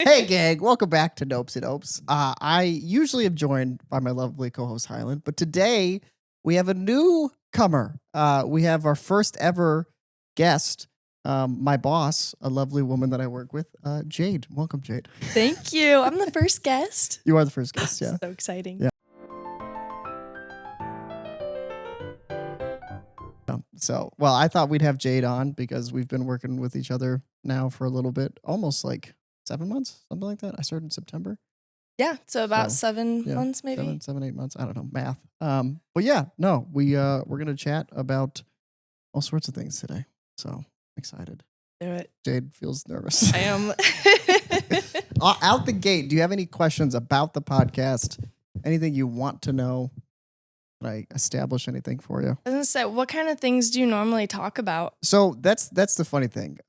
Hey, gang, welcome back to Nopes and Opes. I usually am joined by my lovely co host, Highland, but today we have a newcomer. We have our first ever guest, my boss, a lovely woman that I work with, Jade. Welcome, Jade. Thank you. I'm the first guest. You are the first guest, yeah. So exciting. Yeah. So, well, I thought we'd have Jade on because we've been working with each other now for a little bit, almost like 7 months, something like that. I started in September. Yeah, so about 7 months maybe. 7, 8 months. I don't know, math. But yeah, no, we're gonna chat about all sorts of things today. So excited. Do it. Jade feels nervous. I am. Out the gate, do you have any questions about the podcast? Anything you want to know? Did I establish anything for you? I was gonna say, what kind of things do you normally talk about? So that's the funny thing.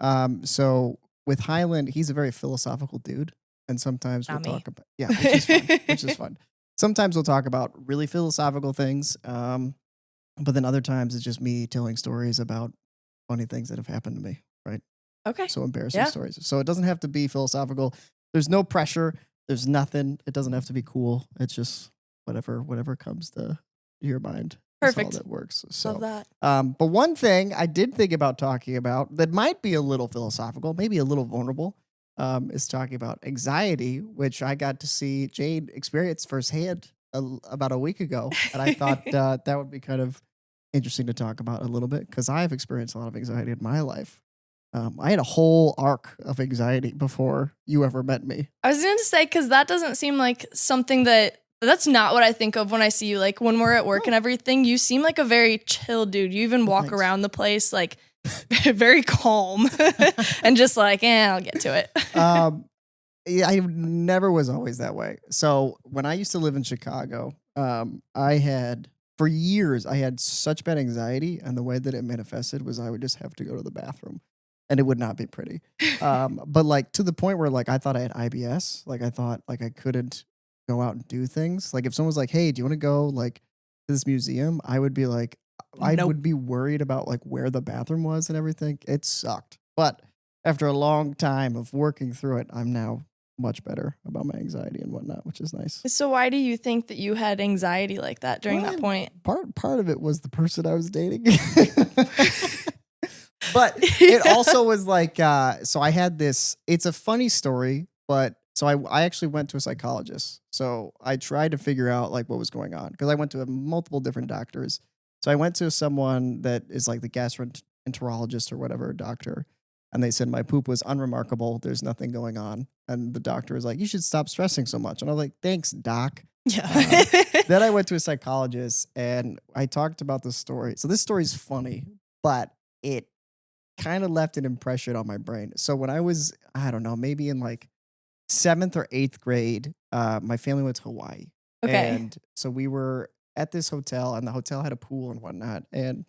So with Highland, he's a very philosophical dude, and sometimes we'll talk about which is fun. Which is fun. Sometimes we'll talk about really philosophical things, but then other times it's just me telling stories about funny things that have happened to me. Right? Okay. So embarrassing stories. So it doesn't have to be philosophical. There's no pressure. There's nothing. It doesn't have to be cool. It's just whatever comes to your mind. Perfect. That's all that works. So, Love that. But one thing I did think about talking about that might be a little philosophical, maybe a little vulnerable, is talking about anxiety, which I got to see Jade experience firsthand about a week ago. And I thought that would be kind of interesting to talk about a little bit because I've experienced a lot of anxiety in my life. I had a whole arc of anxiety before you ever met me. I was going to say, because that doesn't seem like something that's not what I think of when I see you. Like when we're at work and everything, you seem like a very chill dude. You even walk around the place like very calm and just like, I'll get to it. Yeah, I never was always that way. So when I used to live in Chicago, for years, I had such bad anxiety, and the way that it manifested was I would just have to go to the bathroom, and it would not be pretty. But like to the point where like I thought I had IBS, like I thought like I couldn't go out and do things. Like if someone was like, "Hey, do you want to go like to this museum?" I would be like, I would be worried about like where the bathroom was and everything. It sucked. But after a long time of working through it, I'm now much better about my anxiety and whatnot, which is nice. So why do you think that you had anxiety like that during that point? Part of it was the person I was dating. But it also was like, so I had this, it's a funny story, but so I actually went to a psychologist. So I tried to figure out like what was going on because I went to multiple different doctors. So I went to someone that is like the gastroenterologist or whatever doctor. And they said my poop was unremarkable. There's nothing going on. And the doctor was like, you should stop stressing so much. And I was like, thanks, doc. Yeah. Then I went to a psychologist and I talked about this story. So this story is funny, but it kind of left an impression on my brain. So when I was, I don't know, maybe in like 7th or 8th grade, my family went to Hawaii. Okay. And so we were at this hotel and the hotel had a pool and whatnot. And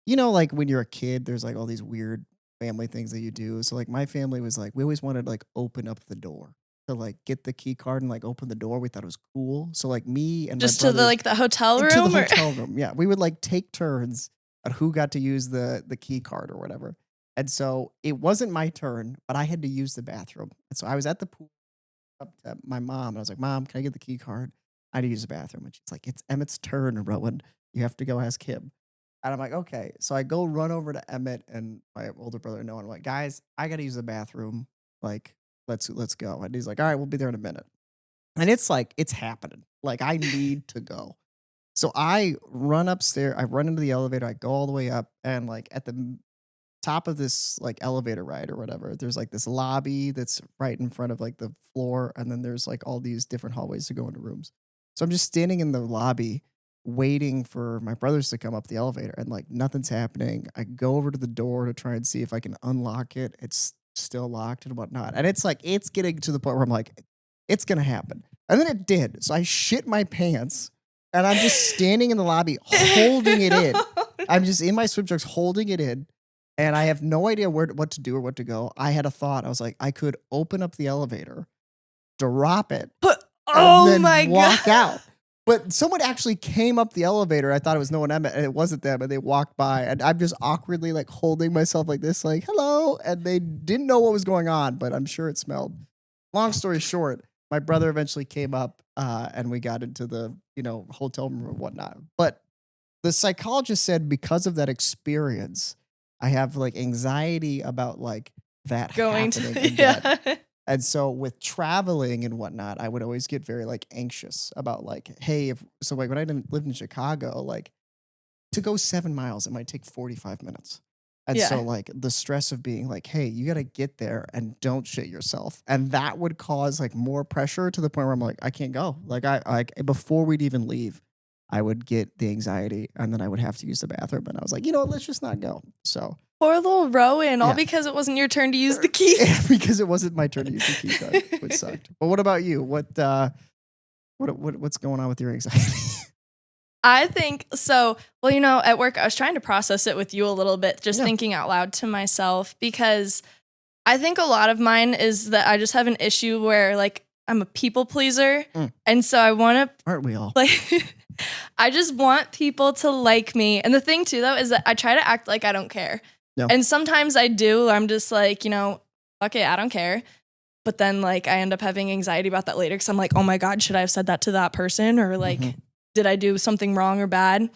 you know, like when you're a kid, there's like all these weird family things that you do. So like my family was like, we always wanted to like open up the door to like get the key card and like open the door. We thought it was cool. So like me and just my to the hotel room? to the hotel room. Yeah. We would like take turns at who got to use the key card or whatever. And so it wasn't my turn, but I had to use the bathroom. And so I was at the pool up to my mom. And I was like, Mom, can I get the key card? I had to use the bathroom. And she's like, it's Emmett's turn, Rowan. You have to go ask him. And I'm like, okay. So I go run over to Emmett and my older brother Noah. I'm like, guys, I gotta use the bathroom. Like, let's go. And he's like, all right, we'll be there in a minute. And it's like, it's happening. Like, I need to go. So I run upstairs, I run into the elevator, I go all the way up, and like at the top of this like elevator ride or whatever, there's like this lobby that's right in front of like the floor, and then there's like all these different hallways to go into rooms. So I'm just standing in the lobby waiting for my brothers to come up the elevator and like nothing's happening. I go over to the door to try and see if I can unlock it. It's still locked and whatnot. And it's like, it's getting to the point where I'm like, it's going to happen. And then it did. So I shit my pants and I'm just standing in the lobby holding it in. I'm just in my swim trunks holding it in. And I have no idea what to do or what to go. I had a thought. I was like, I could open up the elevator, drop it, and then walk out. But someone actually came up the elevator. I thought it was Noah and Emmett, and it wasn't them. And they walked by, and I'm just awkwardly like holding myself like this, like hello. And they didn't know what was going on, but I'm sure it smelled long story short, my brother eventually came up and we got into the, hotel room or whatnot. But the psychologist said because of that experience, I have like anxiety about like that Going happening to again. yeah. And so with traveling and whatnot, I would always get very like anxious about like, hey, like when I lived in Chicago, like to go 7 miles, it might take 45 minutes. And so Yeah. like the stress of being like, hey, you got to get there and don't shit yourself. And that would cause like more pressure to the point where I'm like, I can't go. Like before we'd even leave, I would get the anxiety and then I would have to use the bathroom. And I was like, you know what, let's just not go. So Poor little Rowan, all yeah. because it wasn't your turn to use the key. Because it wasn't my turn to use the key card, which sucked. But what about you? What's going on with your anxiety? I think so. Well, at work, I was trying to process it with you a little bit, just Yeah. thinking out loud to myself, because I think a lot of mine is that I just have an issue where like I'm a people pleaser. And so I want to, Aren't we all? like, I just want people to like me. And the thing too, though, is that I try to act like I don't care. Yeah. And sometimes I do. I'm just like, okay, I don't care. But then like I end up having anxiety about that later because I'm like, oh my God, should I have said that to that person? Or like, did I do something wrong or bad?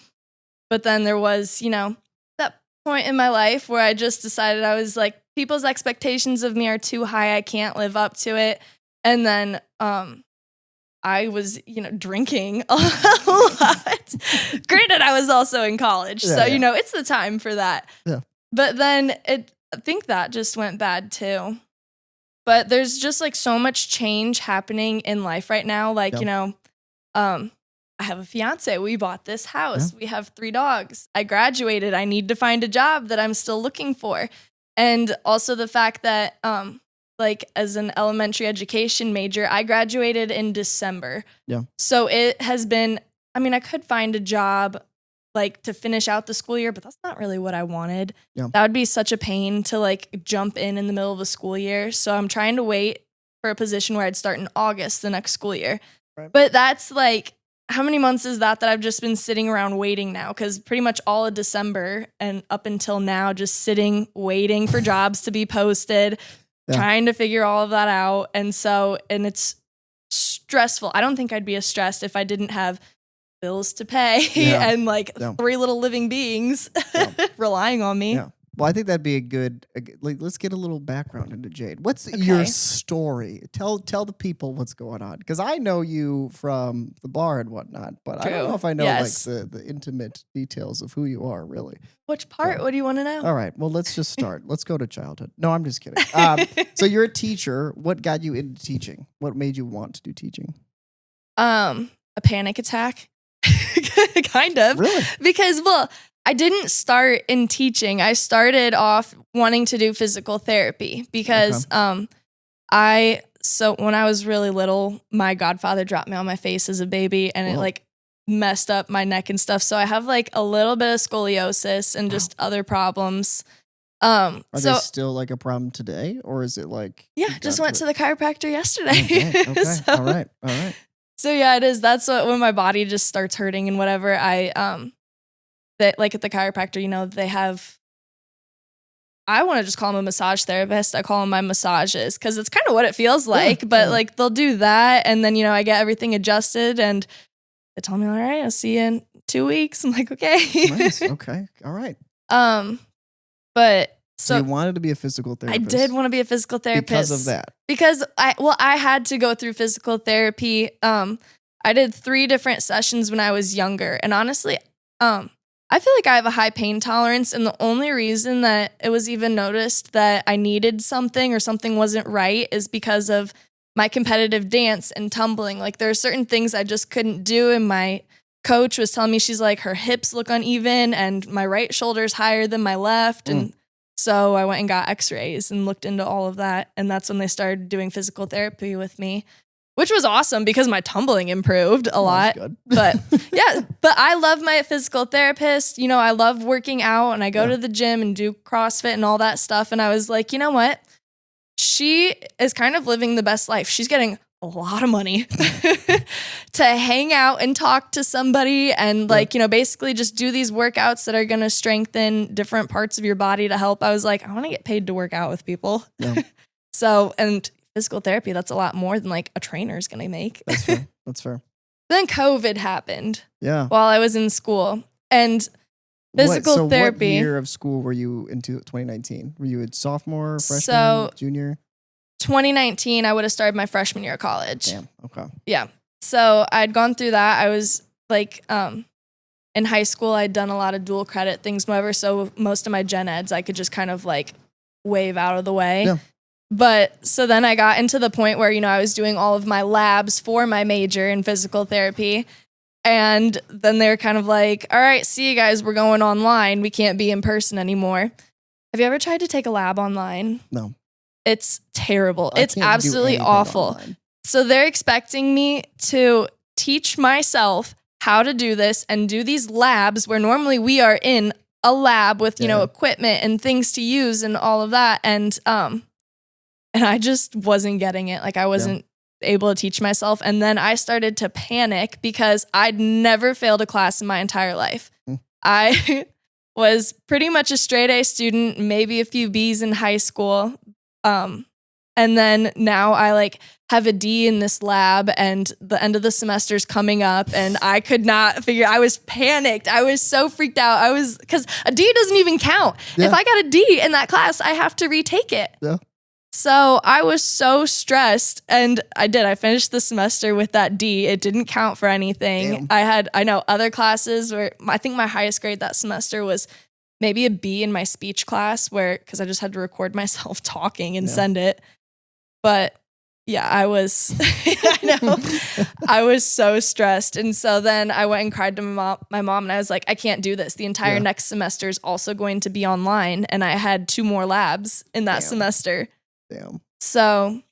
But then there was, that point in my life where I just decided I was like, people's expectations of me are too high. I can't live up to it. And then I was, drinking a lot. Granted, I was also in college. Yeah, so, yeah. it's the time for that. Yeah. But then I think that just went bad too. But there's just like so much change happening in life right now. Like, I have a fiance. We bought this house. Yeah. We have 3 dogs. I graduated. I need to find a job that I'm still looking for. And also the fact that, like as an elementary education major, I graduated in December. Yeah. So it has been, I could find a job like to finish out the school year, but that's not really what I wanted. Yeah. That would be such a pain to like jump in the middle of a school year. So I'm trying to wait for a position where I'd start in August the next school year. Right. But that's like, how many months is that I've just been sitting around waiting now? Because pretty much all of December and up until now, just sitting, waiting for jobs to be posted, trying to figure all of that out. And it's stressful. I don't think I'd be as stressed if I didn't have bills to pay and like 3 little living beings relying on me. Yeah. Well, I think that'd be let's get a little background into Jade. What's your story? Tell the people what's going on. Because I know you from the bar and whatnot, but I don't know if I know like the intimate details of who you are, really. Which part? What do you want to know? All right. Well, let's just start. Let's go to childhood. No, I'm just kidding. So you're a teacher. What got you into teaching? What made you want to do teaching? A panic attack. Kind of. Really? Because, I didn't start in teaching. I started off wanting to do physical therapy because when I was really little, my godfather dropped me on my face as a baby and it like messed up my neck and stuff. So I have like a little bit of scoliosis and just other problems. Are they still like a problem today, or is it like? Yeah, just went to the chiropractor yesterday. Okay. So, All right. So yeah, it is. That's when my body just starts hurting and whatever. That like at the chiropractor, they have. I want to just call him a massage therapist. I call him my massages because it's kind of what it feels like. But like they'll do that, and then I get everything adjusted, and they tell me, all right, I'll see you in 2 weeks. I'm like, okay. Nice. Okay. All right. But so you wanted to be a physical therapist. I did want to be a physical therapist because of that. Because I had to go through physical therapy. I did 3 different sessions when I was younger, and honestly, I feel like I have a high pain tolerance, and the only reason that it was even noticed that I needed something or something wasn't right is because of my competitive dance and tumbling. Like there are certain things I just couldn't do, and my coach was telling me, she's like, her hips look uneven and my right shoulder's higher than my left. And so I went and got x-rays and looked into all of that. And that's when they started doing physical therapy with me, which was awesome because my tumbling improved a lot. But but I love my physical therapist. I love working out and I go to the gym and do CrossFit and all that stuff. And I was like, you know what? She is kind of living the best life. She's getting a lot of money to hang out and talk to somebody and basically just do these workouts that are going to strengthen different parts of your body to help. I was like, I want to get paid to work out with people. Yeah. So, and physical therapy, that's a lot more than like a trainer is going to make. That's fair. That's fair. Then COVID happened Yeah. while I was in school. And physical therapy. What year of school were you into 2019? Were you a sophomore, freshman, So junior? 2019, I would have started my freshman year of college. Damn. Okay. Yeah. So I'd gone through that. I was like, in high school, I'd done a lot of dual credit things, whatever. So most of my gen eds, I could just kind of like wave out of the way. Yeah. But so then I got into the point where, I was doing all of my labs for my major in physical therapy. And then they're kind of like, all right, see you guys, we're going online. We can't be in person anymore. Have you ever tried to take a lab online? No. It's terrible. I It's can't do absolutely anything awful. online. So they're expecting me to teach myself how to do this and do these labs where normally we are in a lab with, equipment and things to use and all of that. And I just wasn't getting it. Like I wasn't able to teach myself. And then I started to panic because I'd never failed a class in my entire life. I was pretty much a straight A student, maybe a few B's in high school. And then now I like have a D in this lab and the end of the semester's coming up and I could not I was panicked. I was so freaked out. Because a D doesn't even count. Yeah. If I got a D in that class, I have to retake it. Yeah. So I was so stressed and I finished the semester with that D. It didn't count for anything. Damn. I know other classes where I think my highest grade that semester was maybe a B in my speech class because I just had to record myself talking and send it. But yeah, I was, I know, I was so stressed. And so then I went and cried to my mom and I was like, I can't do this. The entire next semester is also going to be online. And I had 2 more labs in that semester. Damn. So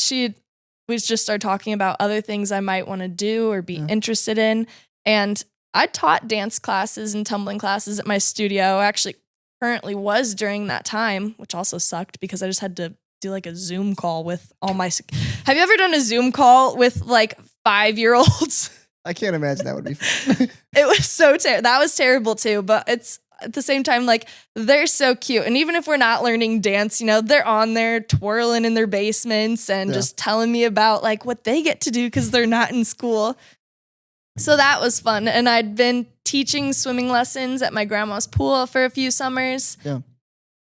we just started talking about other things I might want to do or be interested in. And I taught dance classes and tumbling classes at my studio. I actually currently was during that time, which also sucked because I just had to do like a Zoom call with all my... Have you ever done a Zoom call with like 5-year-olds? I can't imagine that would be fun. It was so terrible. That was terrible too, but it's at the same time, like they're so cute. And even if we're not learning dance, they're on there twirling in their basements and just telling me about like what they get to do because they're not in school. So that was fun. And I'd been teaching swimming lessons at my grandma's pool for a few summers. Yeah.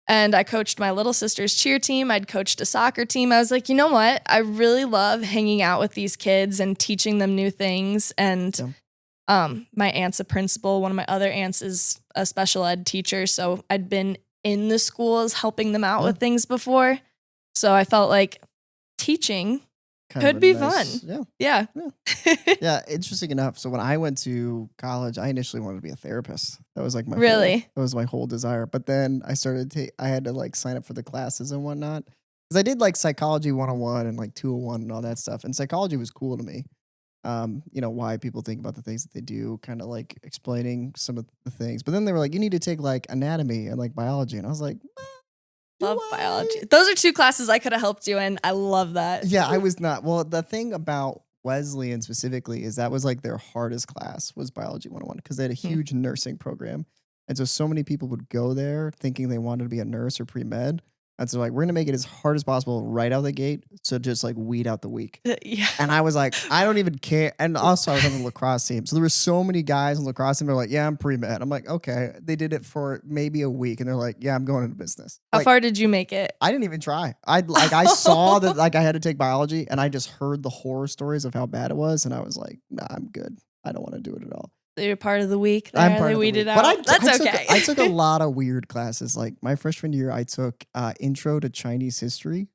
And I coached my little sister's cheer team. I'd coached a soccer team. I was like, you know what? I really love hanging out with these kids and teaching them new things. And my aunt's a principal. One of my other aunts is a special ed teacher. So I'd been in the schools helping them out with things before. So I felt like teaching could be fun. Yeah. Yeah. Interesting enough. So when I went to college, I initially wanted to be a therapist. That was like my that was my whole desire. But then I started I had to like sign up for the classes and whatnot because I did like psychology 101 and like 201 and all that stuff. And psychology was cool to me. Why people think about the things that they do, kind of like explaining some of the things. But then they were like, you need to take like anatomy and like biology, and I was like, love biology. Those are 2 classes I could have helped you in. I love that. Yeah, I was not. Well, the thing about Wesleyan specifically is that was like their hardest class was biology 101 because they had a huge nursing program. And so many people would go there thinking they wanted to be a nurse or pre-med. And so like, we're going to make it as hard as possible right out the gate. So just like weed out the weak. Yeah. And I was like, I don't even care. And also I was on the lacrosse team. So there were so many guys on the lacrosse team. They're like, yeah, I'm pre-med. I'm like, okay. They did it for maybe a week. And they're like, yeah, I'm going into business. How like, far did you make it? I didn't even try. I saw that like I had to take biology and I just heard the horror stories of how bad it was. And I was like, nah, I'm good. I don't want to do it at all. So you're part of the week. I'm part of the week. Out. But That's okay. I took a lot of weird classes. Like my freshman year, I took Intro to Chinese History.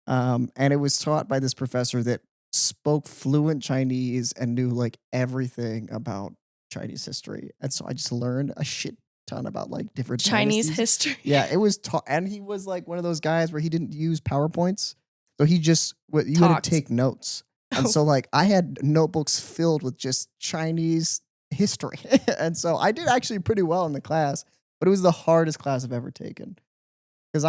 And it was taught by this professor that spoke fluent Chinese and knew like everything about Chinese history. And so I just learned a shit ton about like different Chinese dynasties. history. Yeah, it was taught. And he was like one of those guys where he didn't use PowerPoints. So he just, you had to take notes. And so like I had notebooks filled with just Chinese history. And so I did actually pretty well in the class, but it was the hardest class I've ever taken. Because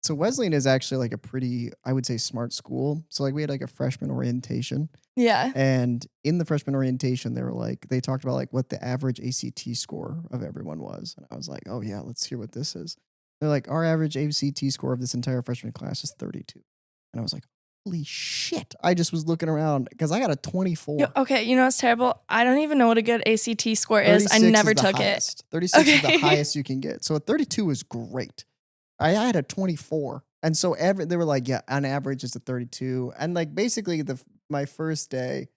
so Wesleyan is actually like a pretty, I would say, smart school. So like we had like a freshman orientation. Yeah. And in the freshman orientation, they talked about like what the average ACT score of everyone was. And I was like, oh yeah, let's hear what this is. They're like, our average ACT score of this entire freshman class is 32. And I was like, holy shit. I just was looking around because I got a 24. Okay, you know what's terrible? I don't even know what a good ACT score is. I 36 never is the took it. highest. 36 is the Okay. highest you can get. So a 32 is great. I had a 24. And so they were like, yeah, on average it's a 32. And like basically my first day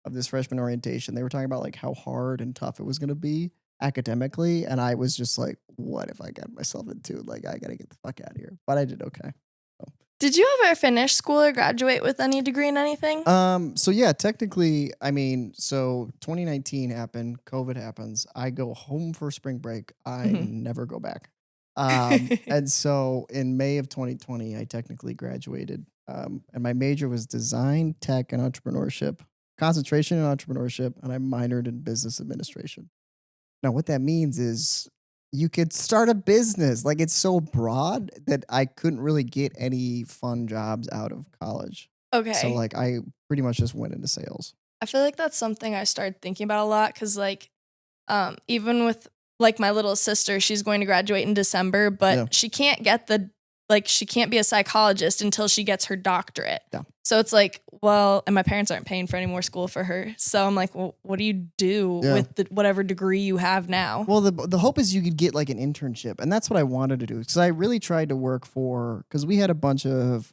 of this freshman orientation, they were talking about like how hard and tough it was going to be academically. And I was just like, what if I got myself into? Like, I got to get the fuck out of here. But I did okay. So. Did you ever finish school or graduate with any degree in anything? So yeah, technically, I mean, so 2019 happened, COVID happens. I go home for spring break. I never go back. And so in May of 2020, I technically graduated. And my major was design, tech, and entrepreneurship, concentration in entrepreneurship, and I minored in business administration. Now, what that means is you could start a business. Like, it's so broad that I couldn't really get any fun jobs out of college. So, Okay. like, I pretty much just went into sales. I feel like that's something I started thinking about a lot because, like, even with like my little sister, she's going to graduate in December, but Yeah. she can't get she can't be a psychologist until she gets her doctorate. Yeah. So it's like, well, and my parents aren't paying for any more school for her. So I'm like, well, what do you do Yeah. with whatever degree you have now? Well, the hope is you could get like an internship, and that's what I wanted to do because I really tried to work for because we had a bunch of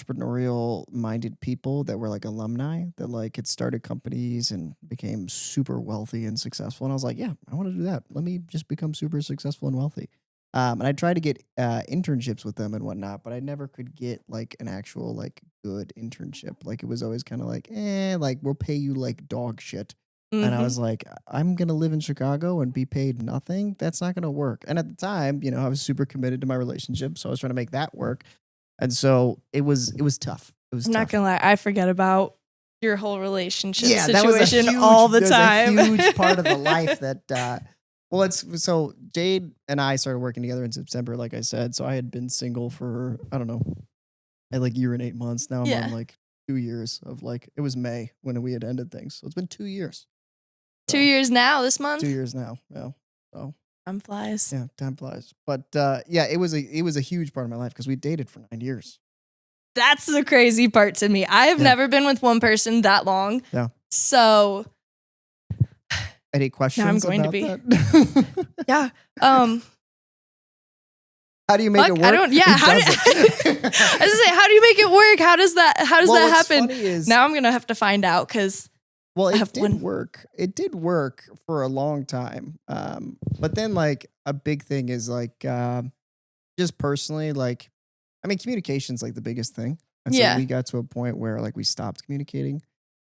entrepreneurial minded people that were like alumni that like had started companies and became super wealthy and successful. And I was like, yeah, I want to do that. Let me just become super successful and wealthy. And I tried to get internships with them and whatnot, but I never could get like an actual like good internship. Like it was always kind of like, like we'll pay you like dog shit. And I was like, I'm going to live in Chicago and be paid nothing. That's not going to work. And at the time, you know, I was super committed to my relationship. So I was trying to make that work. And so it was tough. It was I'm not tough. gonna lie, I forget about your whole relationship That was situation all the time. a huge part of the life that, well, so Jade and I started working together in September, like I said. So I had been single for, I don't know, at like year and 8 months. Now I'm Yeah. on like 2 years of like, it was May when we had ended things. So it's been 2 years. 2 years now this month. 2 years now. Yeah. So Time flies. yeah, time flies. But yeah, it was a huge part of my life because we dated for 9 years. That's the crazy part to me. I have Yeah. never been with one person that long. Yeah. So Any questions? I'm going to about be. that? yeah. How do you make Fuck, it work? I don't. Yeah. It How do, doesn't. I was gonna say, how do you make it work? How does that Well, what's happen? funny is- Now I'm gonna have to find out because Well, I have it did one. work. It did work for a long time. But then like a big thing is like just personally, like I mean, communication's like the biggest thing. And so Yeah. we got to a point where like we stopped communicating.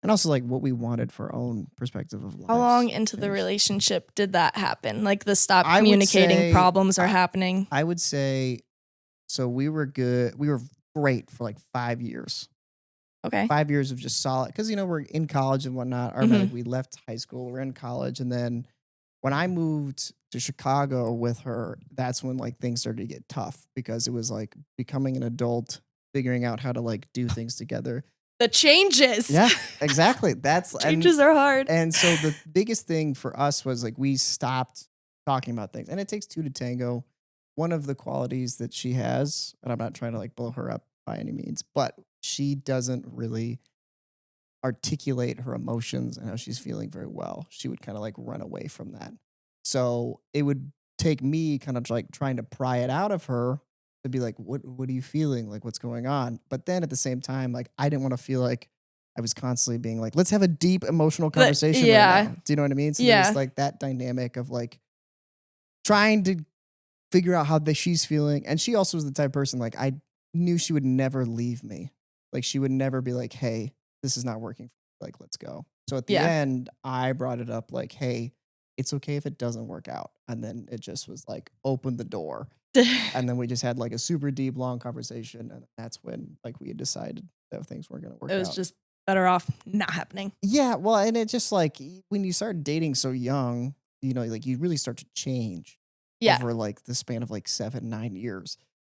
And also like what we wanted for our own perspective of life. How long into the relationship did that happen? Like the stop I would communicating say- problems are happening. I would say so we were good. We were great for like 5 years. Okay. 5 years of just solid because you know we're in college and whatnot. Or like we left high school, we're in college, and then when I moved to Chicago with her, that's when like things started to get tough because it was like becoming an adult, figuring out how to like do things together. The changes. Yeah, exactly. That's Changes are hard. and so the biggest thing for us was like we stopped talking about things, and it takes two to tango. One of the qualities that she has, and I'm not trying to like blow her up by any means, but she doesn't really articulate her emotions and how she's feeling very well. She would kind of like run away from that. So it would take me kind of like trying to pry it out of her to be like, what are you feeling? Like, what's going on? But then at the same time, like, I didn't want to feel like I was constantly being like, let's have a deep emotional conversation. yeah. Right now. Do you know what I mean? So Yeah. there's like that dynamic of like trying to figure out how she's feeling. And she also was the type of person, like, I knew she would never leave me. Like, she would never be like, hey, this is not working. Like, let's go. So at the Yeah. end, I brought it up like, hey, it's okay if it doesn't work out. And then it just was like, open the door. And then we just had like a super deep, long conversation. And that's when like we had decided that things weren't going to work out. It was just better off not happening. Yeah. Well, and it just like when you start dating so young, you know, like you really start to change Yeah. over like the span of like 7-9 years.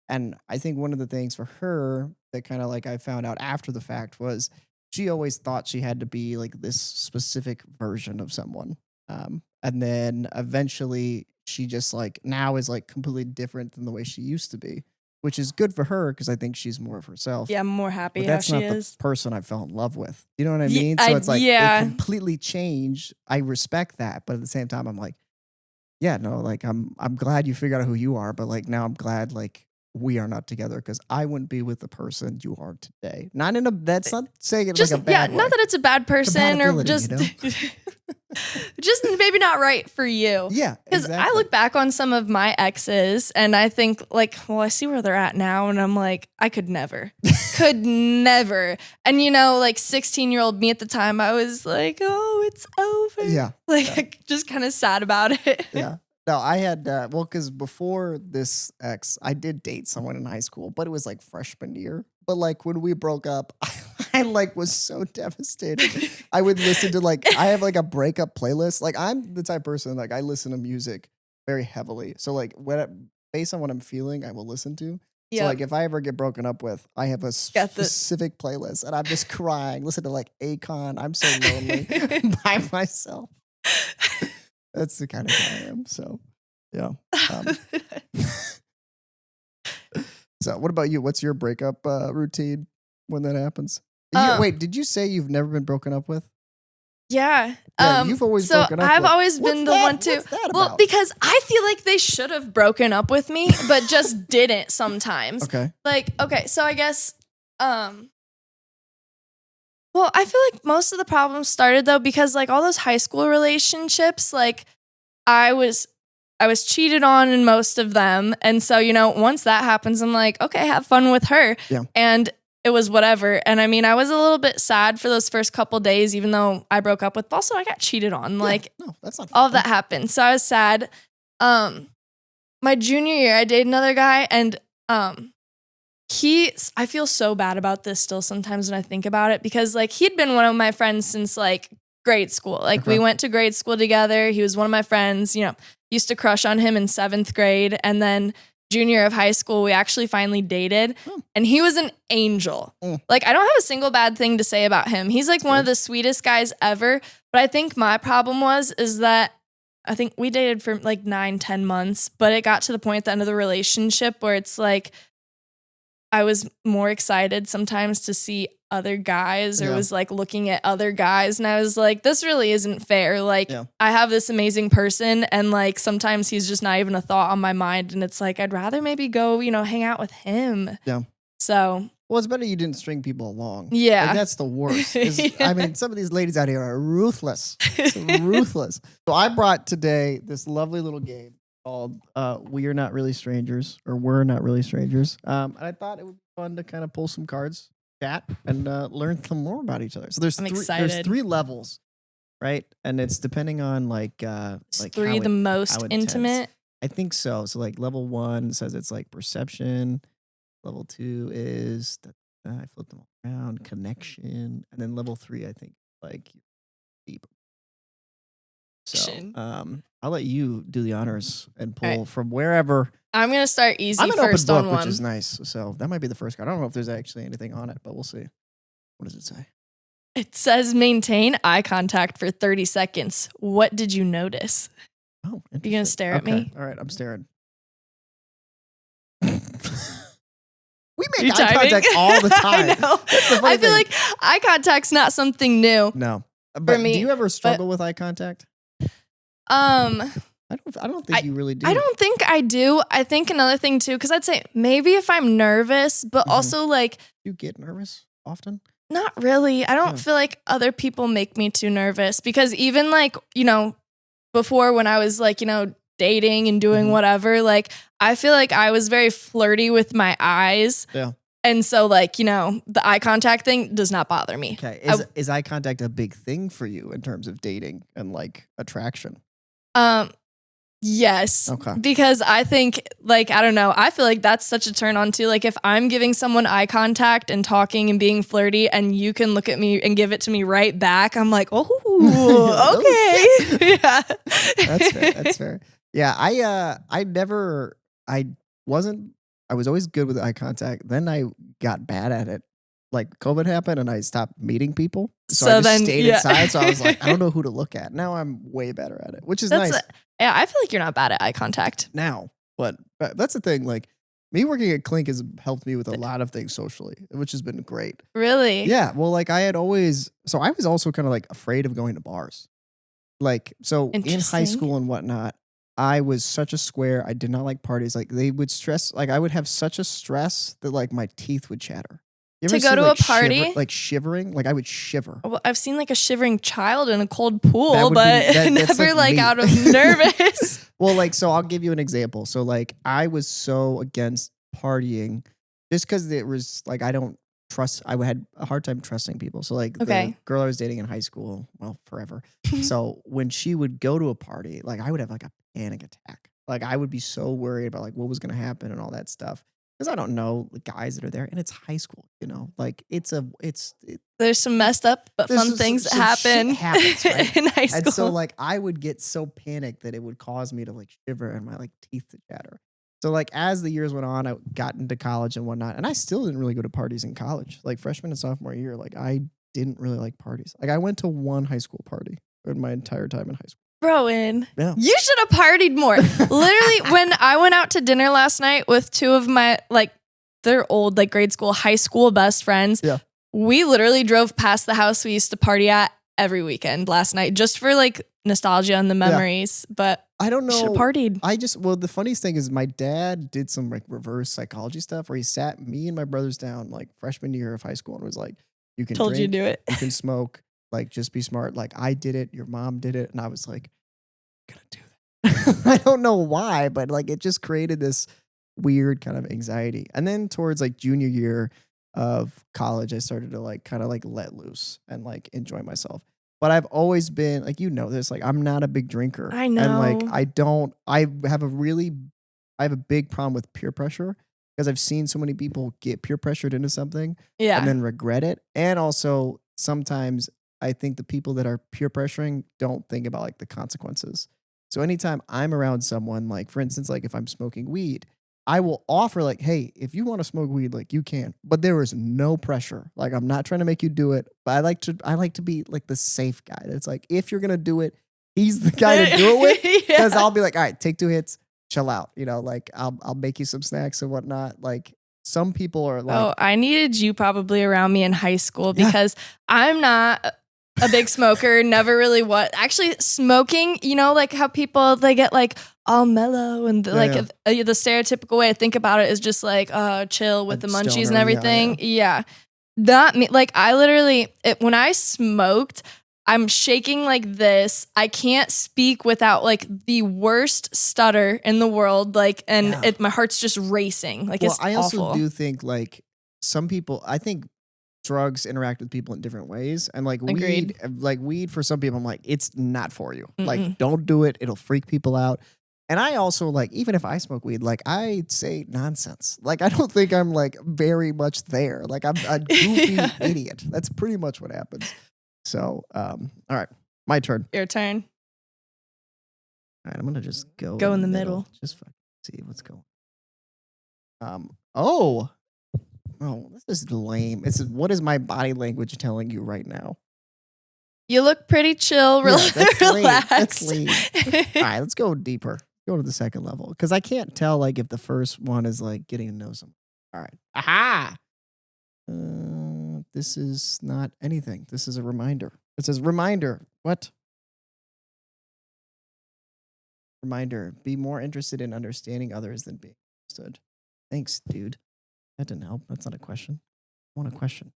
And I think one of the things for her that kind of like I found out after the fact was she always thought she had to be like this specific version of someone. And then eventually she just like now is like completely different than the way she used to be. which is good for her because I think she's more of herself. Yeah, I'm more happy But how that's she not is. the person I fell in love with. You know what I Ye- mean? I- So it's like yeah. it completely changed. I respect that, but at the same time, I'm like, yeah, no, like I'm glad you figured out who you are, but like now I'm glad like we are not together because I wouldn't be with the person you are today. Not in a that's not saying it Just like a bad way. not that it's a bad person or Compatibility, just you know? just maybe not right for you. Yeah, Because exactly. I look back on some of my exes and I think like, well, I see where they're at now and I'm like, I could never. Could never. And you know, like 16-year-old me at the time, I was like, oh, it's over. Yeah. Like just kind of sad about it. Yeah. No, I had well, because before this ex, I did date someone in high school, but it was like freshman year. But like when we broke up, I like was so devastated. I would listen to like I have like a breakup playlist. Like I'm the type of person like I listen to music very heavily. So like based on what I'm feeling, I will listen to. So Yep. like if I ever get broken up with, I have a specific playlist, and I'm just crying. Listen to like Akon. I'm so lonely by myself. That's the kind of guy I am. So, yeah. So, what about you? What's your breakup routine when that happens? Wait, did you say you've never been broken up with? Yeah. You've always so broken up I've with. always been the one to. What's that Well, about? because I feel like they should have broken up with me, but just didn't sometimes. Okay. Like, okay, so I guess well, I feel like most of the problems started though because like all those high school relationships, like I was cheated on in most of them. And so, you know, once that happens, I'm like, okay, have fun with her. Yeah. And it was whatever. And I mean, I was a little bit sad for those first couple days, even though I broke up with, but also I got cheated on. Like, no, that's not all of fun. that happened. So I was sad. My junior year, I dated another guy and I feel so bad about this still sometimes when I think about it because like he'd been one of my friends since like grade school. Like we went to grade school together. He was one of my friends, you know, used to crush on him in 7th grade. And then junior year of high school, we actually finally dated and he was an angel. Like I don't have a single bad thing to say about him. He's like one of the sweetest guys ever. But I think my problem is that I think we dated for like 9-10 months, but it got to the point at the end of the relationship where it's like, I was more excited sometimes to see other guys or was like looking at other guys. And I was like, this really isn't fair. Like I have this amazing person and like sometimes he's just not even a thought on my mind. And it's like, I'd rather maybe go, you know, hang out with him. Yeah. So. Well, it's better you didn't string people along. Yeah. Like, that's the worst. I mean, some of these ladies out here are ruthless. Ruthless. So I brought today this lovely little game called We Are Not Really Strangers, or We're Not Really Strangers. And I thought it would be fun to kind of pull some cards, chat, and learn some more about each other. So there's excited. 3 levels, right? And it's depending on like 3 the most intimate. I think so. So like level 1 says it's like perception. Level 2 is I flipped them all around, connection, and then level 3 I think like deep. So I'll let you do the honors and pull from wherever. I'm gonna start easy I'm an first open on book, one, which is nice. So that might be the first card. I don't know if there's actually anything on it, but we'll see. What does it say? It says maintain eye contact for 30 seconds. What did you notice? Oh, you gonna stare at me? All right, I'm staring. We make You eye timing? contact all the time. I know. I feel like eye contact's not something new. No, but me, do you ever struggle with eye contact? I don't think you really do. I don't think I do. I think another thing too, because I'd say maybe if I'm nervous, but also like you get nervous often. Not really. I don't feel like other people make me too nervous because even like, you know, before when I was like, you know, dating and doing whatever, like I feel like I was very flirty with my eyes. Yeah. And so like, you know, the eye contact thing does not bother me. Okay. Is eye contact a big thing for you in terms of dating and like attraction? Yes. Okay. Because I think like, I don't know, I feel like that's such a turn on too. Like if I'm giving someone eye contact and talking and being flirty and you can look at me and give it to me right back, I'm like, oh, okay. Yeah. That's fair. That's fair. Yeah. I was always good with eye contact. Then I got bad at it. Like COVID happened and I stopped meeting people. So I just stayed inside. So I was like, I don't know who to look at. Now I'm way better at it, which is nice. Yeah, I feel like you're not bad at eye contact. Now, but that's the thing. Like Me working at Clink has helped me with a lot of things socially, which has been great. Really? Yeah. Well, like I was also kind of like afraid of going to bars. Like, so in high Interesting. school and whatnot, I was such a square. I did not like parties. Like they would stress, like I would have such a stress that like my teeth would chatter. You To ever go see to like a party? like shivering? Like I would shiver. Well, I've seen like a shivering child in a cold That pool, would but be that's never like like me. out of nervous. Well, like, so I'll give you an example. So, like, I was so against partying just because it was like, I had a hard time trusting people. So, like, the Okay. girl I was dating in high school, well, forever. So, when she would go to a party, like, I would have like a panic attack. Like, I would be so worried about like what was going to happen and all that stuff. Because I don't know the guys that are there, and it's high school, like There's some messed up but there's fun things that some shit happen happens, right? in high And so school. like I would get so panicked that it would cause me to like shiver and my like teeth to chatter. So like as the years went on, I got into college and whatnot, and I still didn't really go to parties in college. Like freshman and sophomore year, like I didn't really like parties. Like I went to one high school party in my entire time in high school. Rowan, Yeah. you should have partied more. Literally, when I went out to dinner last night with two of my they're old, like grade school, high school best friends. Yeah. We literally drove past the house we used to party at every weekend last night just for like nostalgia and the memories. But I don't should have know. partied. Well, the funniest thing is my dad did some like reverse psychology stuff where he sat me and my brothers down like freshman year of high school and was like, you can Told you drink, to do it. you can smoke, like just be smart. Like I did it, your mom did it. And I was like, I'm gonna do that. I don't know why, but like it just created this weird kind of anxiety. And then towards like junior year of college, I started to like kind of like let loose and like enjoy myself. But I've always been like, this, like I'm not a big drinker. I And like know. I have a big problem with peer pressure because I've seen so many people get peer pressured into something and Yeah. then regret it. And also sometimes I think the people that are peer pressuring don't think about like the consequences. So anytime I'm around someone, like for instance, like if I'm smoking weed, I will offer like, hey, if you want to smoke weed, like you can, but there is no pressure. Like I'm not trying to make you do it, but I like to be like the safe guy. That's like, if you're gonna do it, he's the guy to do it with. Because Yeah. I'll be like, all right, take 2 hits, chill out. Like I'll make you some snacks and whatnot. Like some people are like, Oh, I needed you probably around me in high school Yeah. because I'm not a big smoker, never really was. Actually, smoking, like how people, they get like all mellow and the stereotypical way to think about it is just like, chill with the A munchies and stoner, yeah, everything. Yeah. That me, like I literally, when I smoked, I'm shaking like this. I can't speak without like the worst stutter in the world. Like, and Yeah. my heart's just racing. Like well, it's I also awful. do think like some people, I think drugs interact with people in different ways. And Agreed. weed for some people, I'm like, it's not for you. Mm-mm. Like, don't do it. It'll freak people out. And I also like, even if I smoke weed, like I say nonsense. Like, I don't think I'm like very much there. Like I'm a goofy Yeah. idiot. That's pretty much what happens. So, all right, my turn. Your turn. All right, I'm gonna just go Go in the middle. Just fucking see what's going. Oh, this is lame. What is my body language telling you right now? You look pretty chill, Yeah, that's lame. relaxed. That's lame. All right, let's go deeper. Go to the second level because I can't tell like if the first one is like getting to know someone. All right, aha. This is not anything. This is a reminder. It says reminder. What? Reminder. Be more interested in understanding others than being understood. Thanks, dude. That didn't help. That's not a question. I want a question.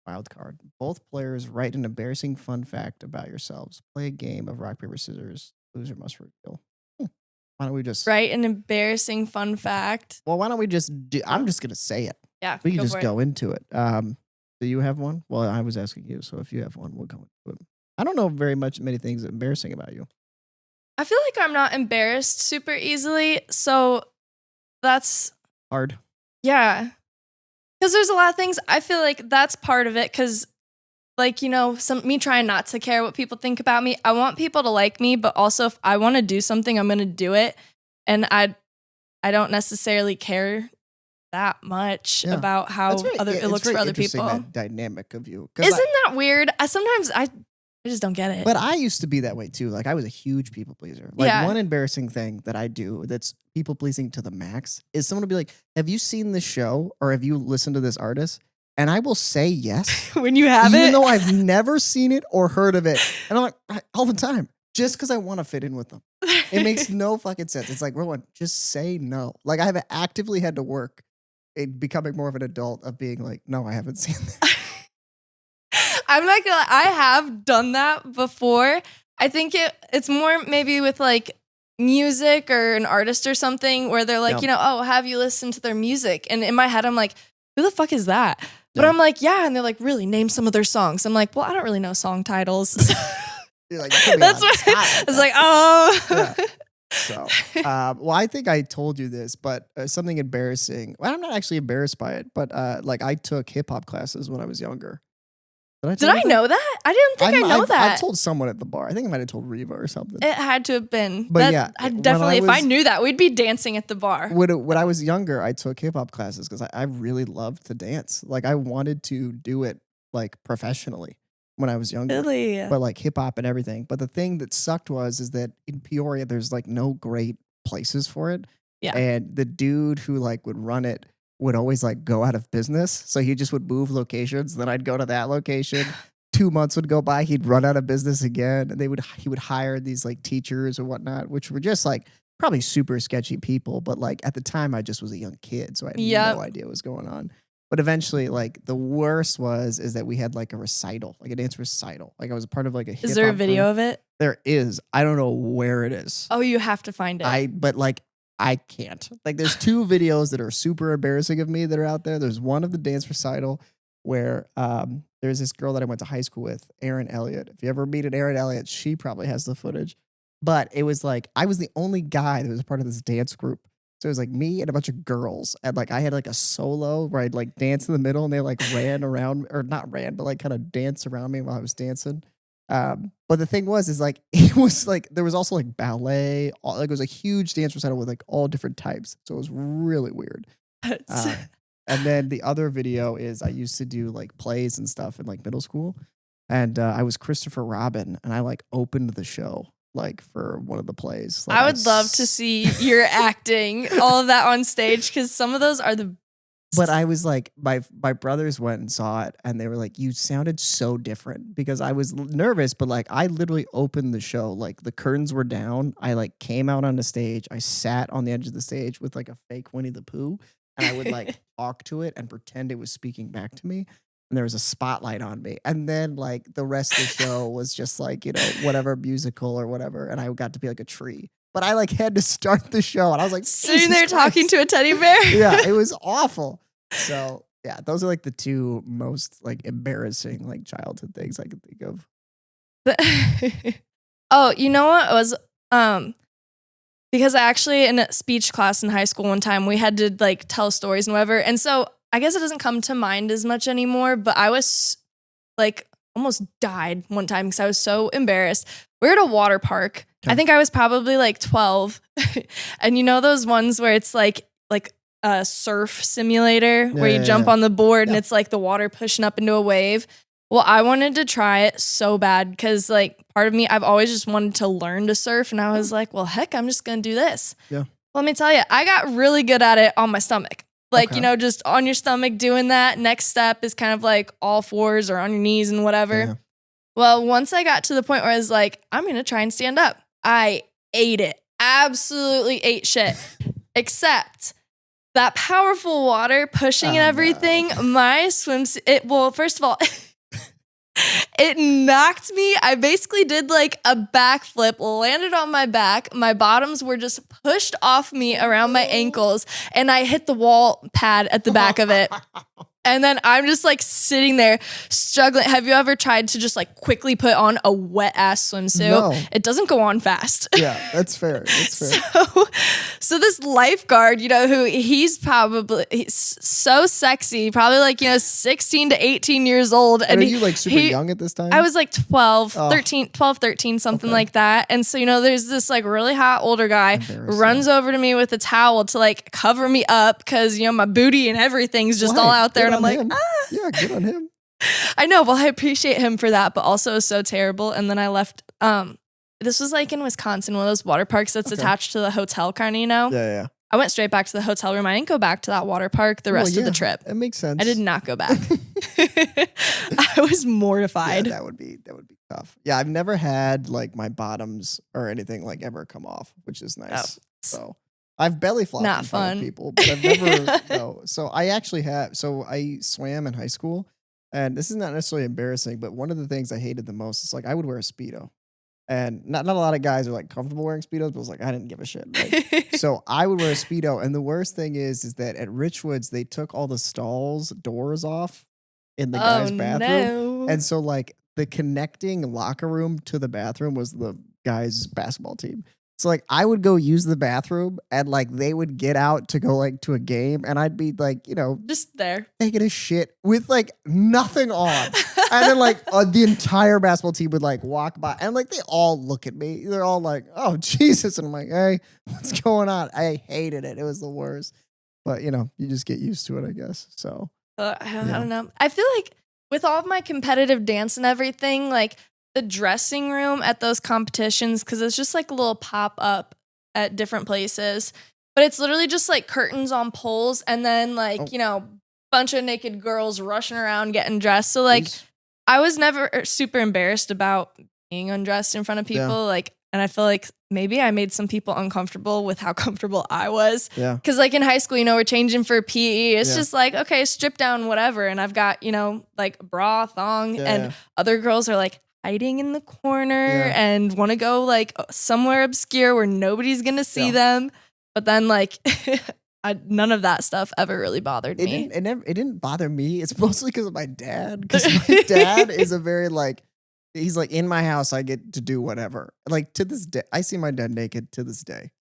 Wild card. Both players write an embarrassing fun fact about yourselves. Play a game of rock, paper, scissors. Loser must reveal. Why don't we just... Right? An embarrassing fun fact. Well, why don't we just do... I'm just going to say it. Yeah. We can just for it. go into it. Do you have one? Well, I was asking you, so if you have one, we'll go into it. I don't know many things embarrassing about you. I feel like I'm not embarrassed super easily. So that's... Hard. Yeah. Because there's a lot of things. I feel like that's part of it. Because, like, me trying not to care what people think about me. I want people to like me, but also if I want to do something, I'm going to do it. And I don't necessarily care that much about how it looks for other people. That dynamic of you. Isn't that weird? I I just don't get it. But I used to be that way too. Like I was a huge people pleaser. Like Yeah. one embarrassing thing that I do that's people pleasing to the max is someone will be like, "Have you seen this show or have you listened to this artist?" And I will say yes, When you have even it. though I've never seen it or heard of it. And I'm like, all the time, just because I want to fit in with them. It makes no fucking sense. It's like, Rowan, just say no. Like I have actively had to work in becoming more of an adult of being like, no, I haven't seen that. I'm not gonna lie, I have done that before. I think it's more maybe with like music or an artist or something where they're like, Yeah. you know, oh, have you listened to their music? And in my head, I'm like, who the fuck is that? But Yeah. I'm like, yeah. And they're like, really, name some of their songs. I'm like, well, I don't really know song titles. You're like, you put me That's on the what spot like it's that. like, oh. Yeah. So, well, I think I told you this, but something embarrassing. Well, I'm not actually embarrassed by it, but like I took hip hop classes when I was younger. Did I Did tell I you that? know that? I didn't think I know that. I've told someone at the bar. I think I might have told Reva or something. It had to have been. But yeah, I when definitely, I if I was- knew that, we'd be dancing at the bar. When I was younger, I took hip hop classes because I really loved to dance. Like I wanted to do it like professionally when I was younger. Really? But like hip hop and everything. But the thing that sucked is that in Peoria, there's like no great places for it. Yeah. And the dude who like would run it would always like go out of business. So he just would move locations. Then I'd go to that location. 2 months would go by, he'd run out of business again. And he would hire these like teachers or whatnot, which were just like probably super sketchy people. But like at the time I just was a young kid. So I had no idea what was going on. But eventually, like the worst is that we had like a recital, like a dance recital. Like I was a part of like a hip hop Is there a group. video of it? There is. I don't know where it is. Oh, you have to find it. But like I can't. Like there's 2 videos that are super embarrassing of me that are out there. There's one of the dance recital where there's this girl that I went to high school with, Erin Elliott. If you ever meet an Erin Elliott, she probably has the footage. But it was like I was the only guy that was a part of this dance group. So it was like me and a bunch of girls. And like I had like a solo where I'd like dance in the middle and they like ran around, or not ran, but like kind of dance around me while I was dancing. But the thing is like it was like there was also like ballet, like it was a huge dance recital with like all different types. So it was really weird. And then the other video is I used to do like plays and stuff in like middle school. And I was Christopher Robin and I like opened the show like for one of the plays. Like, I would love to see your acting, all of that on stage, because some of those are the. But I was like, my brothers went and saw it and they were like, you sounded so different, because I was nervous, but like I literally opened the show. Like the curtains were down. I like came out on the stage. I sat on the edge of the stage with like a fake Winnie the Pooh. And I would like talk to it and pretend it was speaking back to me. And there was a spotlight on me. And then like the rest of the show was just like, you know, whatever musical or whatever. And I got to be like a tree. But I like had to start the show. And I was like, Sitting there Jesus talking Christ. to a teddy bear. Yeah, it was awful. So yeah, those are like the 2 most like embarrassing like childhood things I could think of. Oh, you know what? It was because I actually in a speech class in high school one time we had to like tell stories and whatever. And so I guess it doesn't come to mind as much anymore, but I was like almost died one time because I was so embarrassed. We were at a water park. Okay. I think I was probably like 12. And you know those ones where it's like a surf simulator where you jump on the board and it's like the water pushing up into a wave. Well, I wanted to try it so bad because like part of me, I've always just wanted to learn to surf. And I was like, well, heck, I'm just going to do this. Yeah. Well, let me tell you, I got really good at it on my stomach. Like, Okay. you know, just on your stomach doing that. Next step is kind of like all fours or on your knees and whatever. Yeah. Well, once I got to the point where I was like, I'm going to try and stand up. I ate it. Absolutely ate shit. Except that powerful water pushing and everything, my swimsuit, well, first of all, it knocked me. I basically did like a backflip, landed on my back. My bottoms were just pushed off me around my ankles, and I hit the wall pad at the back of it. And then I'm just like sitting there struggling. Have you ever tried to just like quickly put on a wet ass swimsuit? No. It doesn't go on fast. Yeah, that's fair. That's fair. So this lifeguard, you know, he's so sexy, probably like, you know, 16 to 18 years old. And are you like super young at this time? I was like 12, 13, something like that. And so, you know, there's this like really hot older guy runs over to me with a towel to like cover me up because, you know, my booty and everything's just all out there. And I'm like, Yeah, good on him. I know. Well, I appreciate him for that, but also it was so terrible. And then I left. This was like in Wisconsin, one of those water parks that's Okay. attached to the hotel, kind of, you know. Yeah. I went straight back to the hotel room. I didn't go back to that water park the rest of the trip. It makes sense. I did not go back. I was mortified. Yeah, that would be tough. Yeah, I've never had like my bottoms or anything like ever come off, which is nice. So I've belly flopped Not in front of fun. people, but I've never. No. So I actually have. So I swam in high school, and this is not necessarily embarrassing, but one of the things I hated the most is like I would wear a Speedo. And not a lot of guys are like comfortable wearing Speedos, but I was like, I didn't give a shit. Right? So I would wear a Speedo. And the worst thing is that at Richwoods, they took all the stalls doors off in the guy's bathroom. No. And so like the connecting locker room to the bathroom was the guy's basketball team. So like I would go use the bathroom and like they would get out to go like to a game and I'd be like, you know, just there taking a shit with like nothing on. And then like the entire basketball team would like walk by and like they all look at me. They're all like, oh Jesus. And I'm like, hey, what's going on? I hated it. It was the worst. But you know, you just get used to it, I guess. So I don't know. I feel like with all of my competitive dance and everything, like the dressing room at those competitions, because it's just like a little pop up at different places, but it's literally just like curtains on poles and then like, you know, bunch of naked girls rushing around getting dressed. So like I was never super embarrassed about being undressed in front of people. Like, and I feel like maybe I made some people uncomfortable with how comfortable I was. Yeah. Cause like in high school, you know, we're changing for PE. It's just like, okay, strip down, whatever. And I've got, you know, like bra, thong, and other girls are like hiding in the corner and want to go like somewhere obscure where nobody's going to see them. But then like none of that stuff ever really bothered me. It didn't bother me. It's mostly because of my dad. Because my dad is a very like, he's like, in my house, I get to do whatever. Like to this day, I see my dad naked to this day.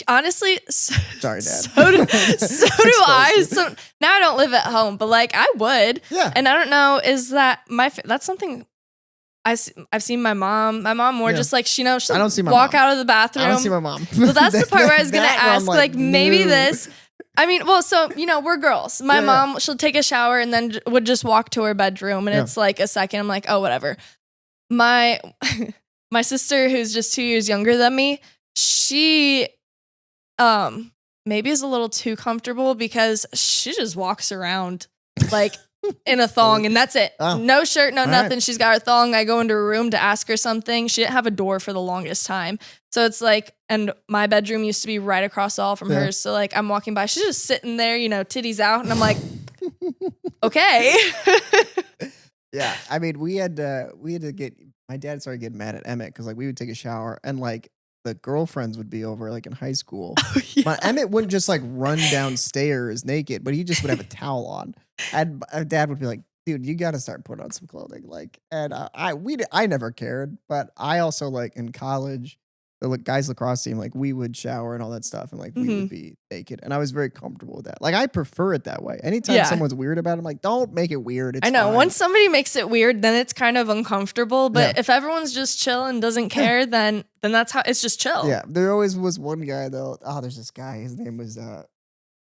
Honestly, sorry, Dad. So do I. So now I don't live at home, but like I would. Yeah. And I don't know, is that that's something I've seen my mom. My mom more just like, you know, she'll I don't see my walk mom. out of the bathroom. I don't see my mom. Well, that's the part where I was going to ask, I'm like maybe no. this. I mean, well, so, you know, we're girls. My mom, she'll take a shower and then would just walk to her bedroom and it's like a second. I'm like, oh, whatever. My sister, who's just 2 years younger than me, she maybe is a little too comfortable because she just walks around like in a thong and that's it. No shirt, no nothing. Right. She's got her thong. I go into her room to ask her something. She didn't have a door for the longest time. So it's like, and my bedroom used to be right across the hall from hers. So like I'm walking by, she's just sitting there, you know, titties out. And I'm like, okay. Yeah. I mean, we had to get, my dad started getting mad at Emmett because like we would take a shower and like the girlfriends would be over like in high school. But Emmett wouldn't just like run downstairs naked, but he just would have a towel on. And dad would be like, dude, you got to start putting on some clothing. Like, and I never cared, but I also like in college, the guys lacrosse team, like we would shower and all that stuff. And like, we would be naked. And I was very comfortable with that. Like, I prefer it that way. Anytime someone's weird about it, I'm like, don't make it weird. It's I know. fine. Once somebody makes it weird, then it's kind of uncomfortable. But if everyone's just chill and doesn't care, then that's how it's just chill. Yeah. There always was one guy though. Oh, there's this guy. His name was,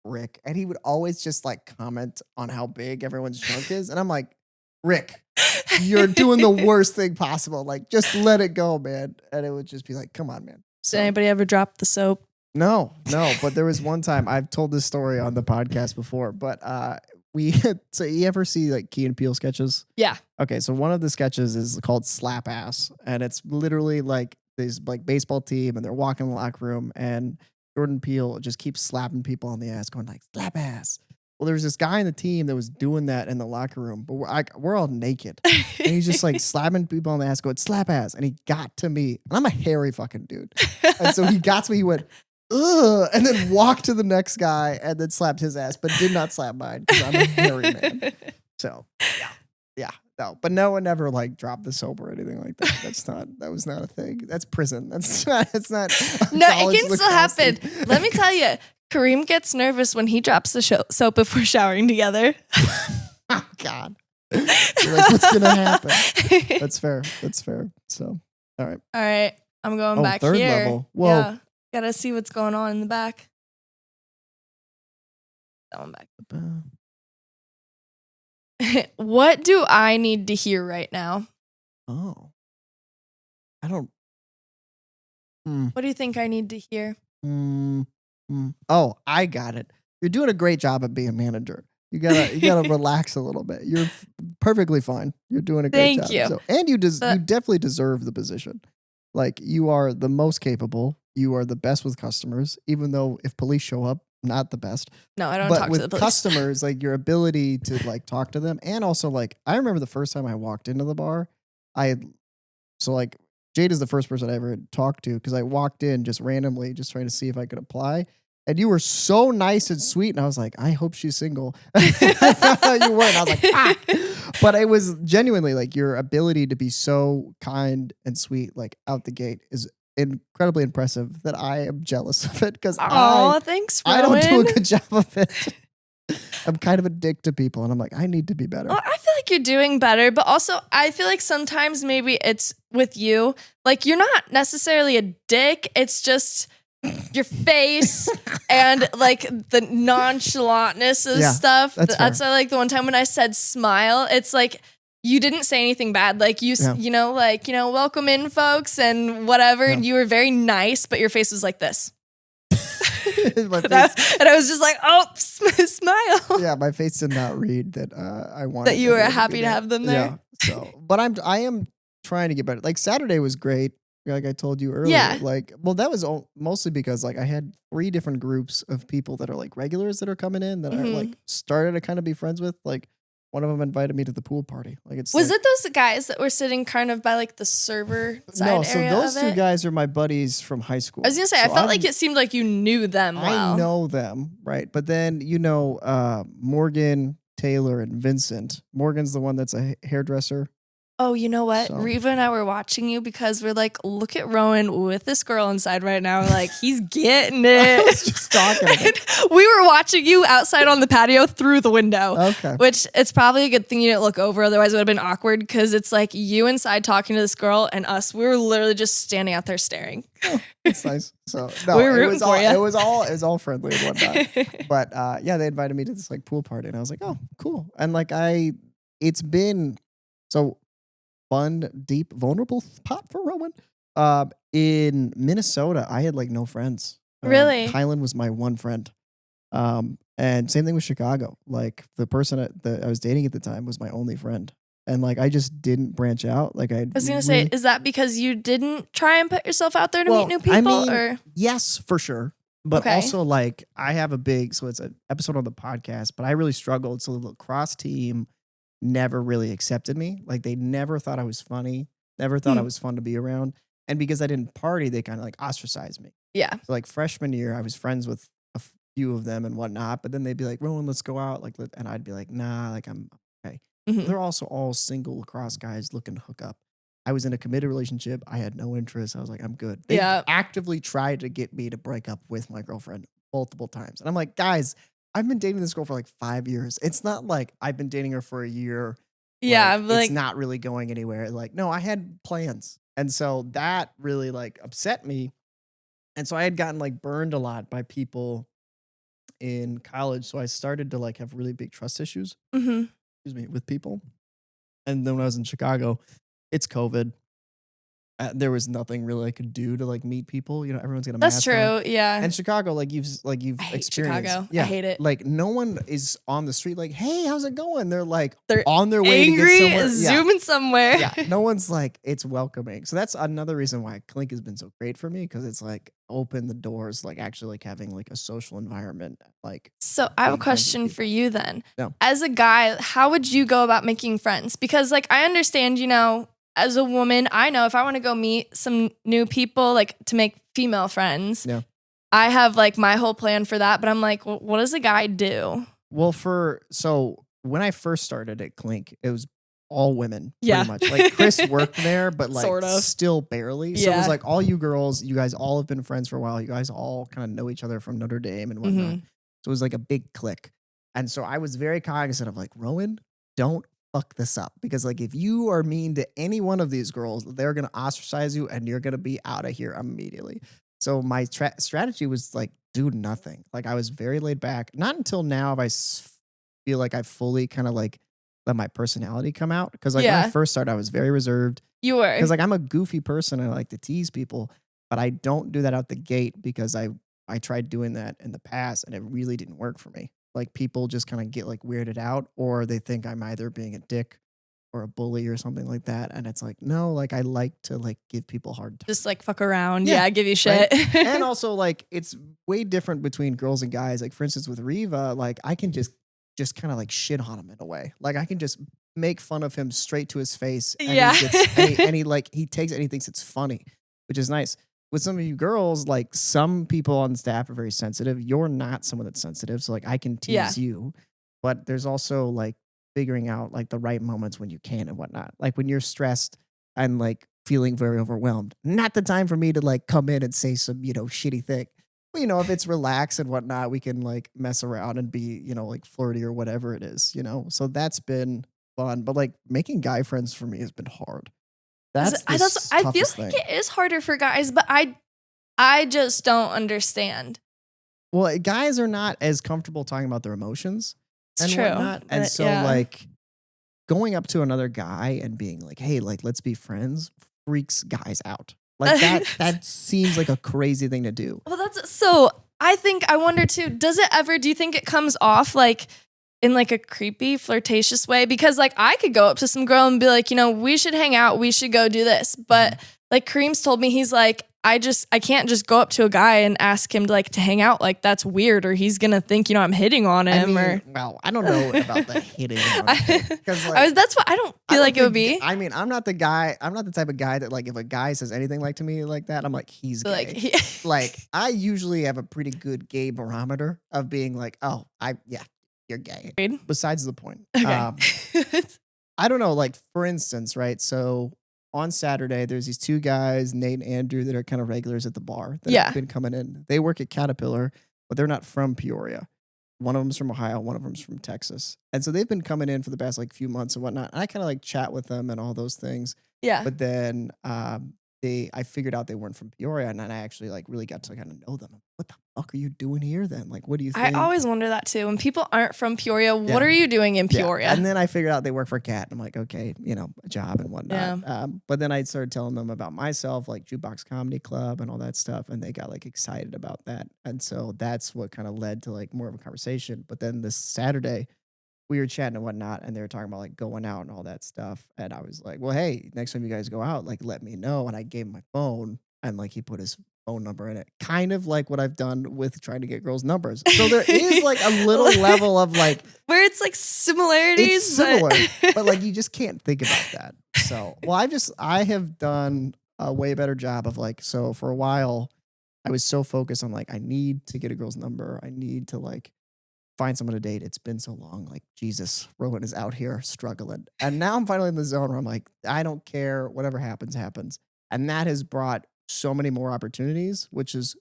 Rick, and he would always just like comment on how big everyone's trunk is, and I'm like, Rick, you're doing the worst thing possible. Like, just let it go, man. And it would just be like, come on, man. So, did anybody ever drop the soap? No. But there was one time I've told this story on the podcast before, but so you ever see like Key and Peele sketches? Yeah. Okay, so one of the sketches is called Slap Ass, and it's literally like this like baseball team, and they're walking in the locker room, and Jordan Peele just keeps slapping people on the ass, going like, slap ass. Well, there was this guy in the team that was doing that in the locker room, but we're all naked. And he's just like slapping people on the ass, going, slap ass. And he got to me. And I'm a hairy fucking dude. And so he got to me, he went, ugh, and then walked to the next guy and then slapped his ass, but did not slap mine because I'm a hairy man. So, yeah. No, but no one ever like dropped the soap or anything like that. That was not a thing. That's prison. It's not. No, it can still happen. Let me tell you, Kareem gets nervous when he drops the soap if we're showering together. Oh God. You're like, what's gonna happen? That's fair. So, all right. I'm going back third here. Level. Whoa. Yeah. Gotta see what's going on in the back. That one back. What do I need to hear right now? Oh, I don't. Hmm. What do you think I need to hear? Mm, Oh, I got it. You're doing a great job at being manager. You gotta relax a little bit. You're perfectly fine. You're doing a great Thank job. you. So, and you But definitely deserve the position. Like you are the most capable. You are the best with customers. Even though if police show up, not the best. no, I don't But talk to the with police. customers, like your ability to like talk to them, and also like I remember the first time I walked into the bar, I had so like Jade is the first person I ever talked to because I walked in just randomly, just trying to see if I could apply. And you were so nice and sweet, and I was like, I hope she's single. I thought you weren't. I was like, ah. But it was genuinely like your ability to be so kind and sweet, like out the gate, is incredibly impressive. That I am jealous of it because Oh, thanks, I don't do a Rowan. good job of it. I'm kind of a dick to people, and I'm like, I need to be better. Well, I feel like you're doing better, but also I feel like sometimes maybe it's with you. Like you're not necessarily a dick. It's just your face and like the nonchalantness of Yeah, stuff. that's That's fair. why like the one time when I said smile, it's like you didn't say anything bad. Like Yeah. welcome in folks and whatever. Yeah. And you were very nice, but your face was like this. My And face, I was just like, oh, smile. yeah, my face did not read that I wanted That you were everyone to be happy to there. have them Yeah. there. So, but I am trying to get better. Like Saturday was great. Like I told you earlier. Yeah. Like, well, that was mostly because like I had 3 different groups of people that are like regulars that are coming in that I like Mhm. started to kind of be friends with. Like one of them invited me to the pool party. Like it's Was like, it those guys that were sitting kind of by like the server no. side So area those of 2 it? guys are my buddies from high I was school. gonna say, I So felt like it seemed like you knew them I well. know them, right? But then Morgan, Taylor, and Vincent. Morgan's the one that's a hairdresser. Oh, you know what? So Reva and I were watching you because we're like, look at Rowan with this girl inside right now. We're like, he's getting I was it. just talking about it. And we were watching you outside on the patio through the window. Okay. Which it's probably a good thing you didn't look over, otherwise it would have been awkward because it's like you inside talking to this girl and us. We were literally just standing out there staring. Oh, that's nice. So no, We were it rooting was for all ya. it was all friendly and whatnot. But yeah, they invited me to this like pool party, and I was like, oh, cool. And like it's been so fun, deep, vulnerable spot for Rowan. In Minnesota, I had like no friends. Really? Kylan was my one friend. And same thing with Chicago. Like the person that I was dating at the time was my only friend. And like I just didn't branch out. Like I I was gonna say, is that because you didn't try and put yourself out there to meet new people? I mean, or yes, for sure. But Okay. also like I have so it's an episode on the podcast, but I really struggled. So the lacrosse team never really accepted me. Like they never thought I was funny, never thought I Hmm. was fun to be around. And because I didn't party, they kind of like ostracized me. Yeah. So like freshman year, I was friends with a few of them and whatnot, but then they'd be like, Rowan, let's go out. And I'd be like, nah, like I'm okay. Mhm. They're also all single lacrosse guys looking to hook up. I was in a committed relationship. I had no interest. I was like, I'm good. They Yeah. actively tried to get me to break up with my girlfriend multiple times. And I'm like, guys, I've been dating this girl for like 5 years. It's not like I've been dating her for a year. Yeah, Like, I'm it's like, not really going anywhere. Like, no, I had plans. And so that really like upset me. And so I had gotten like burned a lot by people in college. So I started to like have really big trust issues, mhm. with people. And then when I was in Chicago, it's COVID. There was nothing really I could do to like meet people. You know, everyone's got a That's mask on. true. Yeah. And Chicago, like you've I hate experienced, Chicago. I yeah, hate it. like no one is on the street like, hey, how's it going? They're like They're on their way to Angry, get somewhere. zooming somewhere. Yeah, no one's like it's welcoming. So that's another reason why Clink has been so great for me because it's like opened the doors, like actually like having like a social environment, like So I have a being friends with question for people. you then. No. As a guy, how would you go about making friends? Because like I understand, as a woman, I know if I want to go meet some new people, like to make female friends, Yeah. I have like my whole plan for that. But I'm like, well, what does a guy do? Well, so when I first started at Clink, it was all women, Yeah. pretty much. Like Chris worked there, but like Sort of. still barely. So it was Yeah. like all you girls, you guys all have been friends for a while. You guys all kind of know each other from Notre Dame and whatnot. Mhm. So it was like a big clique. And so I was very cognizant of like, Rowan, don't fuck this up. Because like if you are mean to any one of these girls, they're gonna ostracize you and you're gonna be out of here immediately. So my strategy was like do nothing. Like I was very laid back. Not until now have I feel like I fully kind of like let my personality come out. Because like when I Yeah, first started, I was very reserved. you were. Because like I'm a goofy person and I like to tease people, but I don't do that out the gate because I tried doing that in the past and it really didn't work for me. Like people just kind of get like weirded out or they think I'm either being a dick or a bully or something like that. And it's like, no, like I like to like give people hard time. Just like fuck around. Yeah, Yeah, give you right? shit. And also, like, it's way different between girls and guys. Like, for instance, with Riva, like, I can just kind of like shit on him in a way. Like, I can just make fun of him straight to his face, and Yeah. he like he takes it and he thinks it's funny, which is nice. With some of you girls, like some people on staff are very sensitive. You're not someone that's sensitive, so like I can Yeah. tease you, but there's also like figuring out like the right moments when you can and whatnot. Like when you're stressed and like feeling very overwhelmed. Not the time for me to like come in and say some, shitty thing. But if it's relaxed and whatnot, we can like mess around and be, like flirty or whatever it is. So that's been fun. But like making guy friends for me has been hard. That's the I feel toughest like thing. it is harder for guys, but I just don't understand. Well, guys are not as comfortable talking about their emotions It's and true. whatnot. And But so yeah. like going up to another guy and being like, "Hey, like let's be friends," freaks guys out. Like that seems like a crazy thing to do. Well, that's so. I wonder too. Does it ever? Do you think it comes off like in like a creepy, flirtatious way? Because like I could go up to some girl and be like, we should hang out. We should go do this. But like Kareem's told me, he's like, I can't just go up to a guy and ask him to hang out. Like that's weird, or he's gonna think I'm hitting on him. Well, I don't know about the hitting on it, because That's what I don't feel like it would be. I mean, I'm not the guy. I'm not the type of guy that like if a guy says anything like to me like that, I'm like he's gay. Like, Like I usually have a pretty good gay barometer of being like, oh, yeah, you're gay. Besides the point. Okay. I don't know. Like for instance, right? So on Saturday, there's these two guys, Nate and Andrew, that are kind of regulars at the bar that have been coming in. They work at Caterpillar, but they're not from Peoria. One of them's from Ohio, one of them's from Texas. And so they've been coming in for the past like few months and whatnot. And I kind of like chat with them and all those things. Yeah. But then I figured out they weren't from Peoria, and then I actually like really got to kind of know them. What the fuck are you doing here then? Like, what do you I think? always wonder that too. When people aren't from Peoria, Yeah. what are you doing in Peoria? And then I figured out they work for Cat. I'm like, okay, a job and whatnot. But then I started telling them about myself, like Jukebox Comedy Club and all that stuff. And they got like excited about that. And so that's what kind of led to like more of a conversation. But then this Saturday, we were chatting and whatnot, and they were talking about like going out and all that stuff. And I was like, well, hey, next time you guys go out, like let me know. And I gave him my phone, and like he put his phone number in it, kind of like what I've done with trying to get girls' numbers. So there is like a little level of like where it's like similarities. it's similar, but like you just can't think about that. So, well, I have done a way better job of like, so for a while, I was so focused on like, I need to get a girl's number. I need to like find someone to date. It's been so long. Like, Jesus, Rowan is out here struggling. And now I'm finally in the zone where I'm like, I don't care. Whatever happens, happens. And that has brought so many more opportunities, which is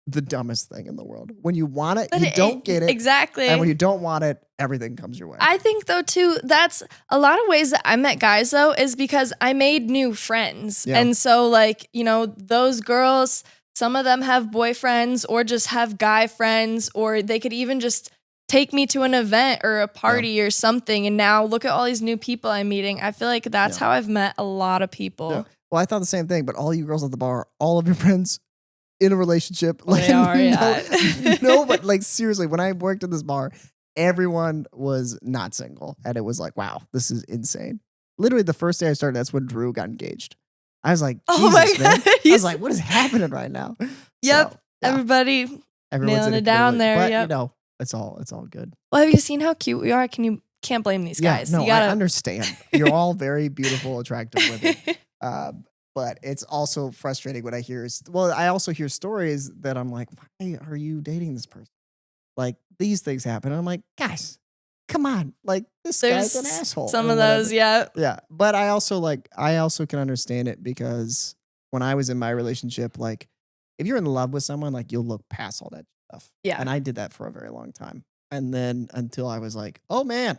the dumbest thing in the world. When you want it, you don't get it. Exactly. And when you don't want it, everything comes your way. I think though too, that's a lot of ways that I met guys though, is because I made new friends. Yeah. And so like, those girls, some of them have boyfriends or just have guy friends, or they could even just take me to an event or a party or something. And now look at all these new people I'm meeting. I feel like that's how I've met a lot of people. Yeah. Well, I thought the same thing, but all you girls at the bar, all of your friends in a relationship. Well, Like, they are, yeah. no, but like seriously, when I worked at this bar, everyone was not single. And it was like, wow, this is insane. Literally the first day I started, that's when Drew got engaged. I was like, Jesus, Oh my man. God. I was like, what is happening right now? Yep. So, yeah, Everybody everyone's nailing in it down there. But Yep. it's all good. Well, have you seen how cute we are? Can't blame these guys. Yeah, no, You gotta I understand. You're all very beautiful, attractive women. But it's also frustrating when I hear, I also hear stories that I'm like, why are you dating this person? Like these things happen. And I'm like, guys, come on. Like this There's guy's an asshole. some or of those, whatever. yeah. Yeah. But I also can understand it because when I was in my relationship, like if you're in love with someone, like you'll look past all that stuff. Yeah. And I did that for a very long time. And then until I was like, oh man,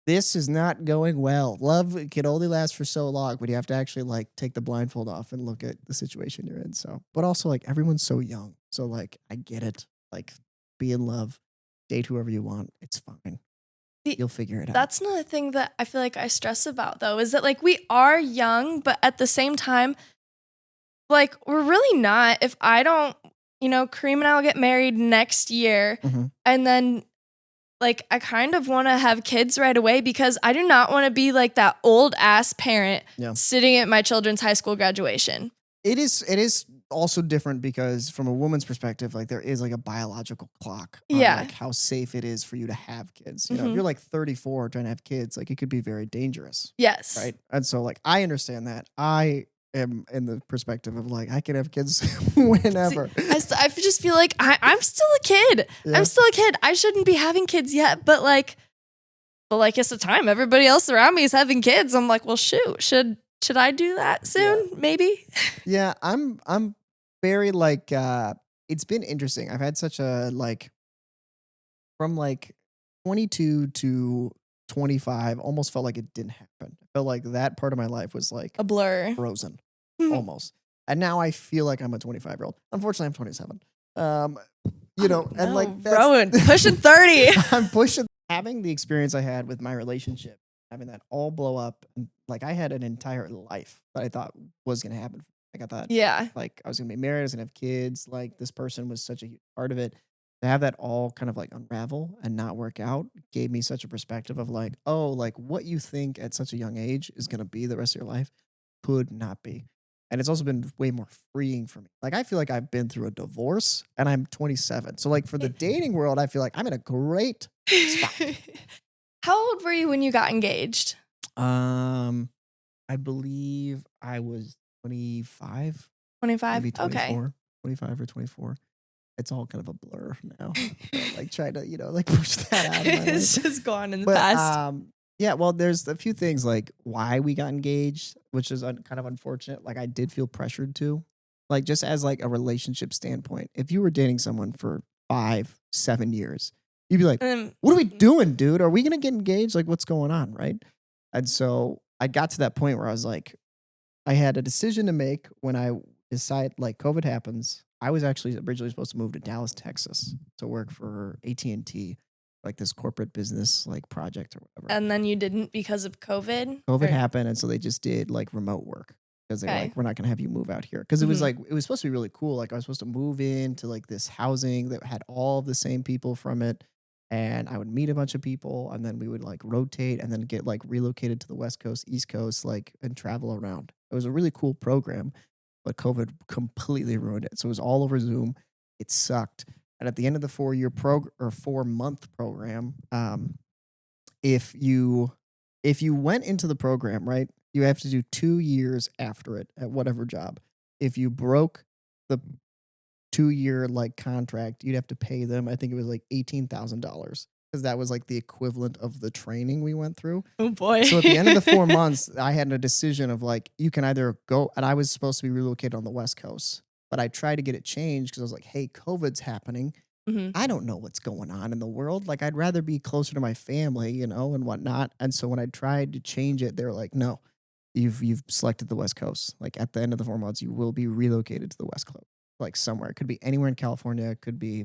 this is not going well. Love can only last for so long when you have to actually like take the blindfold off and look at the situation you're in. So, but also like everyone's so young. So like, I get it. Like be in love, date whoever you want. It's fine. You'll figure it out. That's another thing that I feel like I stress about though, is that like we are young, but at the same time, like we're really not. If I don't, Kareem and I will get married next year, and then like I kind of want to have kids right away because I do not want to be like that old ass parent sitting at my children's high school graduation. It is also different because from a woman's perspective, like there is like a biological clock on like how safe it is for you to have kids. You know, if you're like 34 trying to have kids, like it could be very dangerous. Yes. Right. And so like I understand that. I am in the perspective of like I can have kids whenever. See, I just feel like I'm still a kid. Yeah. I'm still a kid. I shouldn't be having kids yet, but it's the time everybody else around me is having kids. I'm like, well, shoot, should I do that soon? Yeah. Maybe. Yeah, I'm very like it's been interesting. I've had such a like from like 22 to 25 almost felt like it didn't happen. I felt like that part of my life was like a blur. Frozen almost. And now I feel like I'm a 25-year-old. Unfortunately, I'm 27. And like that's, Rowan, pushing 30. I'm pushing having the experience I had with my relationship, having that all blow up, and like I had an entire life that I thought was gonna happen. Like I thought, like I was gonna be married, I was gonna have kids. Like this person was such a huge part of it. To have that all kind of like unravel and not work out gave me such a perspective of like, oh, like what you think at such a young age is gonna be the rest of your life could not be. And it's also been way more freeing for me. Like I feel like I've been through a divorce and I'm 27. So like for the dating world, I feel like I'm in a great spot. How old were you when you got engaged? I believe I was 25. 25? Maybe 24. Okay. 25 or 24. It's all kind of a blur now. Like try to, like push that out of my life. It's just gone in the past. Yeah, well, there's a few things like why we got engaged, which is kind of unfortunate. Like I did feel pressured to, like just as like a relationship standpoint. If you were dating someone for 5-7 years, you'd be like, what are we doing, dude? Are we going to get engaged? Like what's going on? Right. And so I got to that point where I was like, I had a decision to make when I decided like COVID happens. I was actually originally supposed to move to Dallas, Texas to work for AT&T, like this corporate business like project or whatever. And then you didn't because of COVID? COVID happened. And so they just did like remote work because they're like, we're not going to have you move out here. Because it was like, it was supposed to be really cool. Like I was supposed to move into like this housing that had all of the same people from it. And I would meet a bunch of people and then we would like rotate and then get like relocated to the West Coast, East Coast, like and travel around. It was a really cool program, but COVID completely ruined it. So it was all over Zoom. It sucked. And at the end of the 4-month program, if you went into the program, right, you have to do 2 years after it at whatever job. If you broke the 2-year like contract, you'd have to pay them. I think it was like $18,000 because that was like the equivalent of the training we went through. Oh boy. So at the end of the 4 months, I had a decision of like, you can either go, and I was supposed to be relocated on the West Coast, but I tried to get it changed because I was like, hey, COVID's happening. I don't know what's going on in the world. Like I'd rather be closer to my family, and whatnot. And so when I tried to change it, they were like, no, you've selected the West Coast. Like at the end of the 4 months, you will be relocated to the West Coast, like somewhere. It could be anywhere in California. It could be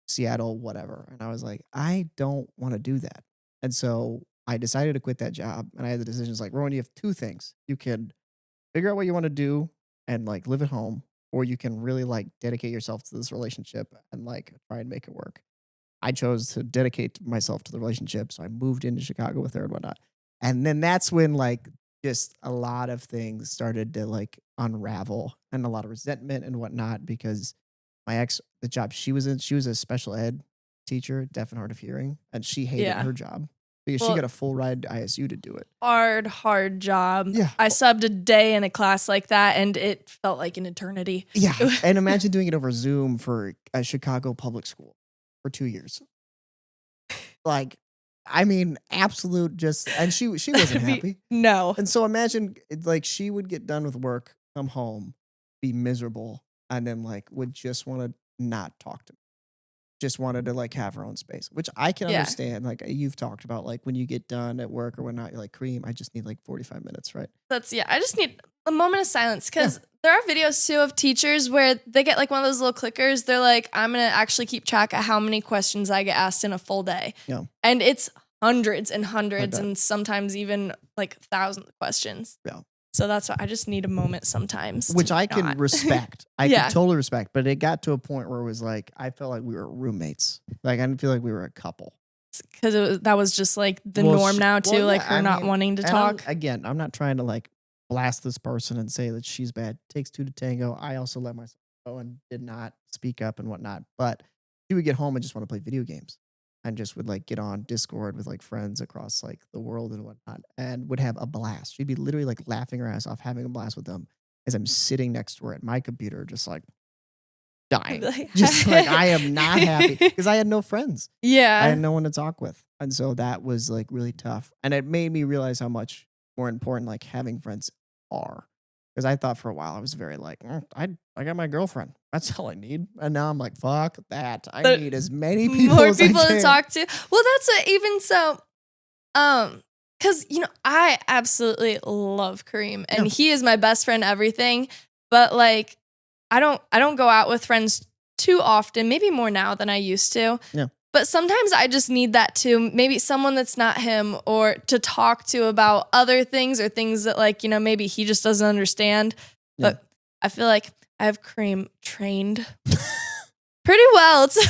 Seattle, whatever. And I was like, I don't want to do that. And so I decided to quit that job. And I had the decisions like, Rowan, you have 2 things. You can figure out what you want to do and like live at home, or you can really like dedicate yourself to this relationship and like try and make it work. I chose to dedicate myself to the relationship. So I moved into Chicago with her and whatnot. And then that's when like just a lot of things started to like unravel and a lot of resentment and whatnot because my ex, the job she was in, she was a special ed teacher, deaf and hard of hearing, and she hated her job because she got a full ride to ISU to do it. Hard job. Yeah. I subbed a day in a class like that and it felt like an eternity. Yeah. And imagine doing it over Zoom for a Chicago public school for 2 years. Like, I mean, absolute just, and she wasn't happy. No. And so imagine like she would get done with work, come home, be miserable, and then like would just want to not talk to me. Just wanted to like have her own space, which I can understand. Like you've talked about, like when you get done at work or whatnot, you're like, Kareem, I just need like 45 minutes, right? I just need a moment of silence because there are videos too of teachers where they get like one of those little clickers. They're like, I'm going to actually keep track of how many questions I get asked in a full day. Yeah. And it's hundreds and I hundreds bet. and sometimes even like thousands of questions. Yeah. So that's why I just need a moment sometimes. Which to I can not. respect. I Yeah. can totally respect. But it got to a point where it was like, I felt like we were roommates. Like, I didn't feel like we were a couple. Because that was just like the Well, norm now too, well, like yeah, her I not mean, wanting to and talk. I'm not trying to like blast this person and say that she's bad. It takes two to tango. I also let myself go and did not speak up and whatnot. But she would get home and just want to play video games and just would like get on Discord with like friends across like the world and whatnot and would have a blast. She'd be literally like laughing her ass off, having a blast with them as I'm sitting next to her at my computer, just like dying. Just like I am not happy because I had no friends. I Yeah. had no one to talk with. And so that was like really tough. And it made me realize how much more important like having friends are. Because I thought for a while I was very like, I got my girlfriend. That's all I need. And now I'm like, fuck that. I But need as many people More as I people to can. talk to. Well, that's what even so. Because I absolutely love Kareem, and Yeah. he is my best friend. Everything, but like, I don't go out with friends too often. Maybe more now than I used to. Yeah. But sometimes I just need that too. Maybe someone that's not him, or to talk to about other things or things that like maybe he just doesn't understand. Yeah. But I feel like I have Kareem trained pretty well to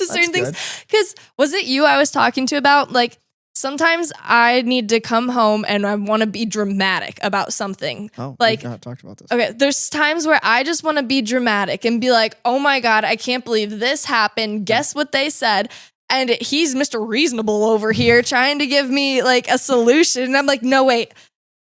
certain things. good. Because was it you I was talking to about like sometimes I need to come home and I want to be dramatic about something. Oh, Like, we've not talked about this. Okay, there's times where I just want to be dramatic and be like, oh my God, I can't believe this happened. Guess what they said? And he's Mr. Reasonable over here trying to give me like a solution. And I'm like, no, wait.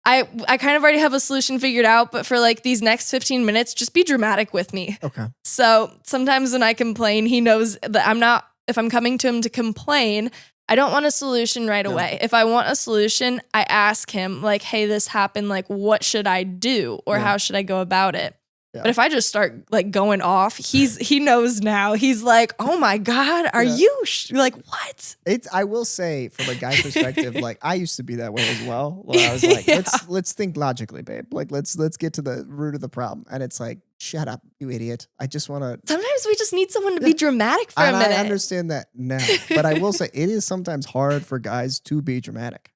I kind of already have a solution figured out, but for like these next 15 minutes, just be dramatic with me. Okay. So sometimes when I complain, he knows that if I'm coming to him to complain, I don't want a solution right away. If I want a solution, I ask him like, hey, this happened. Like, what should I do? Or how should I go about it? Yeah. But if I just start like going off, he knows now. He's like, oh my God, are you like, what? I will say from a guy perspective, like I used to be that way as well. Where I was like, let's think logically, babe. Like let's get to the root of the problem. And it's like, shut up, you idiot. I just want to. Sometimes we just need someone to be dramatic for a minute. I understand that now, but I will say it is sometimes hard for guys to be dramatic.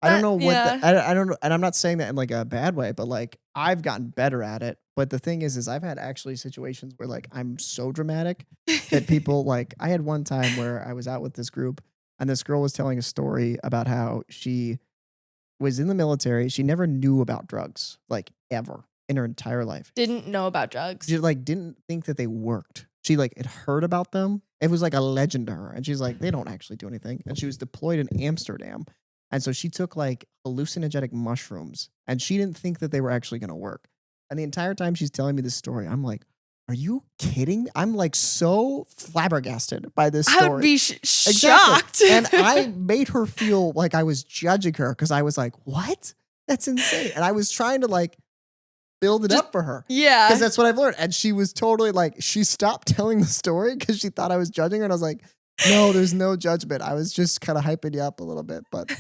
I don't know what I don't know, and I'm not saying that in like a bad way, but like I've gotten better at it. But the thing is I've had actually situations where like I'm so dramatic that people like I had one time where I was out with this group and this girl was telling a story about how she was in the military. She never knew about drugs, like ever in her entire life. Didn't know about drugs. She like didn't think that they worked. She like had heard about them. It was like a legend to her. And she's like, they don't actually do anything. And she was deployed in Amsterdam. And so she took like hallucinogenic mushrooms and she didn't think that they were actually going to work. And the entire time she's telling me this story, I'm like, are you kidding? I'm like so flabbergasted by this story. I would be Exactly. shocked. And I made her feel like I was judging her because I was like, what? That's insane. And I was trying to like build it up for her. Yeah. Because that's what I've learned. And she was totally like, she stopped telling the story because she thought I was judging her. And I was like, no, there's no judgment. I was just kind of hyping you up a little bit, but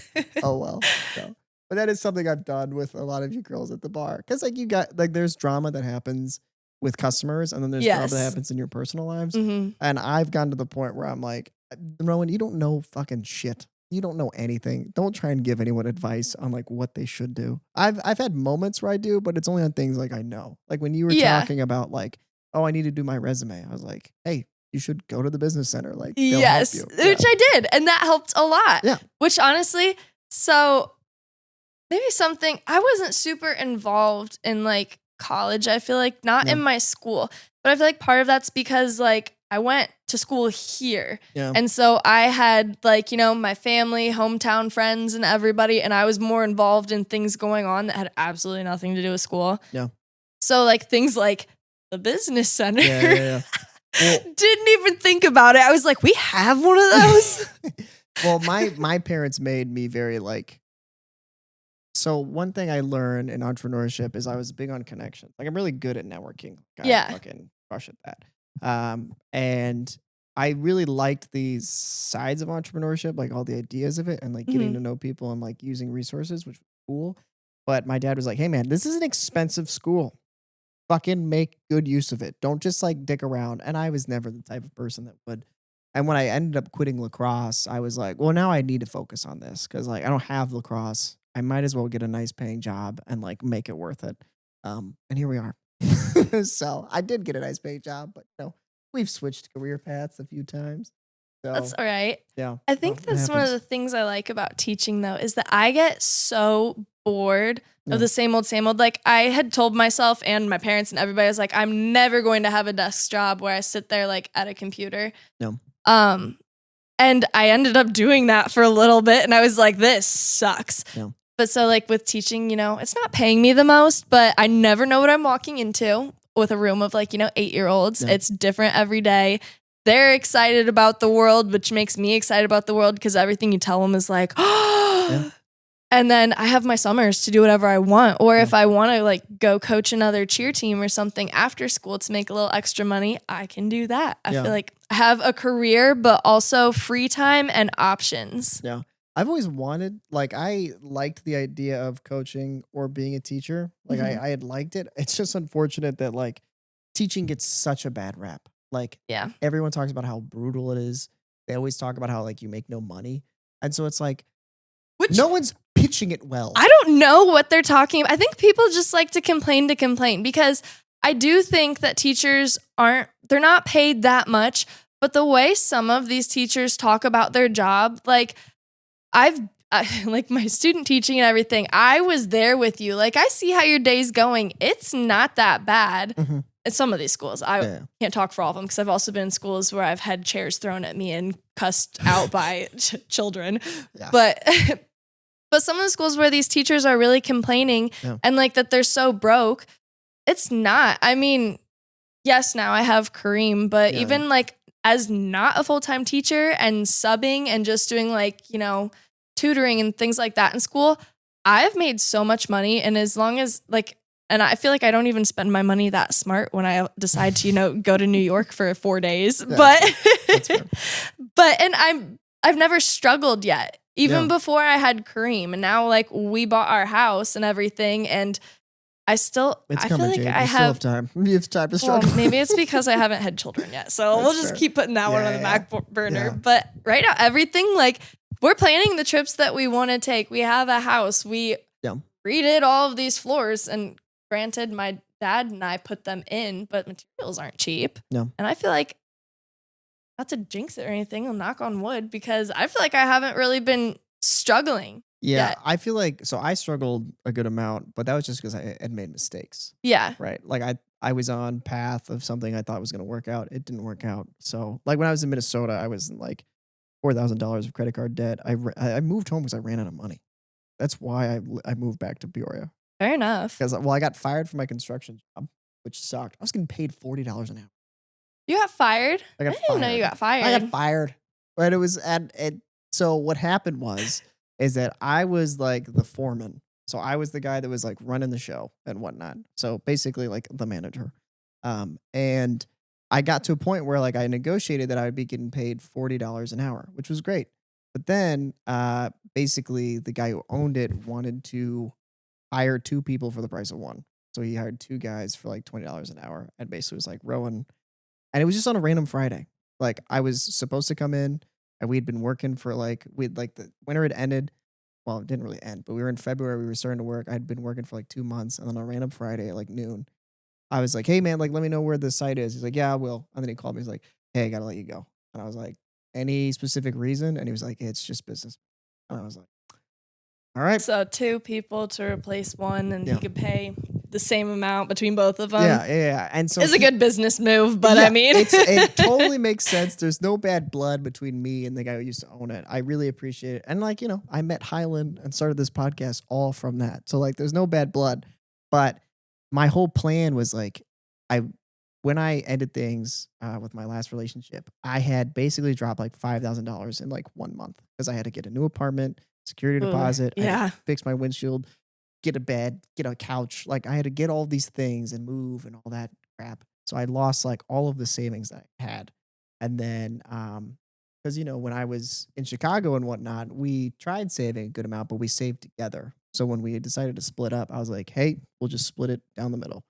oh well. So, but that is something I've done with a lot of you girls at the bar. Because like you got like there's drama that happens with customers, and then there's drama that happens in your personal lives. Mm-hmm. And I've gotten to the point where I'm like, Rowan, you don't know fucking shit. You don't know anything. Don't try and give anyone advice on like what they should do. I've had moments where I do, but it's only on things like I know. Like when you were talking about like, oh, I need to do my resume. I was like, hey, you should go to the business center. Like, they'll help you. Which I did. And that helped a lot. Yeah. Which honestly, so maybe something I wasn't super involved in like college. I feel like not in my school, but I feel like part of that's because like I went to school here. Yeah. And so I had like, my family, hometown friends and everybody. And I was more involved in things going on that had absolutely nothing to do with school. Yeah. So like things like the business center. Yeah. Well, didn't even think about it. I was like, we have one of those. well, my parents made me very like. So one thing I learned in entrepreneurship is I was big on connections. Like I'm really good at networking. I fucking crush at that. And I really liked these sides of entrepreneurship, like all the ideas of it, and like getting to know people and like using resources, which was cool. But my dad was like, "Hey man, this is an expensive school. Fucking make good use of it. Don't just like dick around." And I was never the type of person that would. And when I ended up quitting lacrosse, I was like, well, now I need to focus on this because like I don't have lacrosse. I might as well get a nice paying job and like make it worth it. And here we are. So I did get a nice paying job, but we've switched career paths a few times. That's So all right. yeah, I well, think it that's one of happens. the things I like about teaching though is that I get so bored of Yeah, the same old, same old. Like I had told myself and my parents and everybody was like, I'm never going to have a desk job where I sit there like at a computer. no, Um, and I ended up doing that for a little bit and I was like, this sucks. yeah, But so like with teaching, it's not paying me the most, but I never know what I'm walking into with a room of like, 8-year-olds. yeah, It's different every day. They're excited about the world, which makes me excited about the world because everything you tell them is like, yeah, oh. And then I have my summers to do whatever I want. Or yeah, if I want to like go coach another cheer team or something after school to make a little extra money, I can do that. I yeah. feel like I have a career, but also free time and options. Yeah. I've always wanted, like, I liked the idea of coaching or being a teacher. Like, Mhm. I had liked it. It's just unfortunate that, like, teaching gets such a bad rap. Like, Yeah. everyone talks about how brutal it is. They always talk about how, like, you make no money. And so it's like, Which no one's pitching it well. I don't know what they're talking about. I think people just like to complain because I do think that teachers they're not paid that much, but the way some of these teachers talk about their job, like like my student teaching and everything, I was there with you. Like I see how your day's going. It's not that bad. Mhm. At some of these schools, I Yeah. can't talk for all of them because I've also been in schools where I've had chairs thrown at me and cussed out by children. Yeah. But But some of the schools where these teachers are really complaining Yeah. and like that they're so broke, it's not. I mean, yes, now I have Kareem, but Yeah. even like as not a full-time teacher and subbing and just doing like, tutoring and things like that in school, I've made so much money. And as long as like, and I feel like I don't even spend my money that smart when I decide to, go to New York for 4 days. Yeah, But, that's fair. but I've never struggled yet. Even Yeah. before I had Kareem, and now like we bought our house and everything, and It's I feel coming, like Jade. I You still have have. time. You have time to Well, struggle. maybe it's because I haven't had children yet, so we'll That's just fair. keep putting that one on the Yeah, back burner. yeah. But right now, everything like we're planning the trips that we want to take. We have a house. We Yeah. redid all of these floors, and granted, my dad and I put them in, but materials aren't cheap. No. And I feel like not to jinx it or anything, I'll knock on wood because I feel like I haven't really been struggling Yeah, yet. I feel like so I struggled a good amount, but that was just because I had made mistakes. Yeah. Right. Like I was on path of something I thought was going to work out. It didn't work out. So like when I was in Minnesota, I was in like $4,000 of credit card debt. I moved home because I ran out of money. That's why I moved back to Peoria Fair enough. because I got fired from my construction job, which sucked. I was getting paid $40 an hour. You got fired? I I got didn't know you fired. got fired. I got fired. But it was so what happened is that I was like the foreman. So I was the guy that was like running the show and whatnot. So basically like the manager. And I got to a point where like I negotiated that I would be getting paid $40 an hour, which was great. But then basically the guy who owned it wanted to hire two people for the price of one. So he hired two guys for like $20 an hour and basically was like Rowan. And it was just on a random Friday. Like I was supposed to come in and we'd been working for we'd like the winter had ended. Well, it didn't really end, but we were in February. We were starting to work. I'd been working for like 2 months. And then on a random Friday at like noon, I was like, hey man, like let me know where the site is. He's like, yeah, I will. And then he called me. He's like, hey, I gotta let you go. And I was like, any specific reason? And he was like, it's just business. And I was like, all right. So 2 people to replace one, and Yeah. he could pay the same amount between both of them. Yeah. And so It's a good business move, but I Yeah, mean, it totally makes sense. There's no bad blood between me and the guy who used to own it. I really appreciate it. And like, I met Highland and started this podcast all from that. So like there's no bad blood. But my whole plan was like when I ended things with my last relationship, I had basically dropped like $5,000 in like 1 month because I had to get a new apartment, security Ugh, deposit, I had yeah. to fix my windshield, get a bed, get a couch. Like I had to get all these things and move and all that crap. So I lost like all of the savings that I had. And then, because, when I was in Chicago and whatnot, we tried saving a good amount, but we saved together. So when we decided to split up, I was like, hey, we'll just split it down the middle.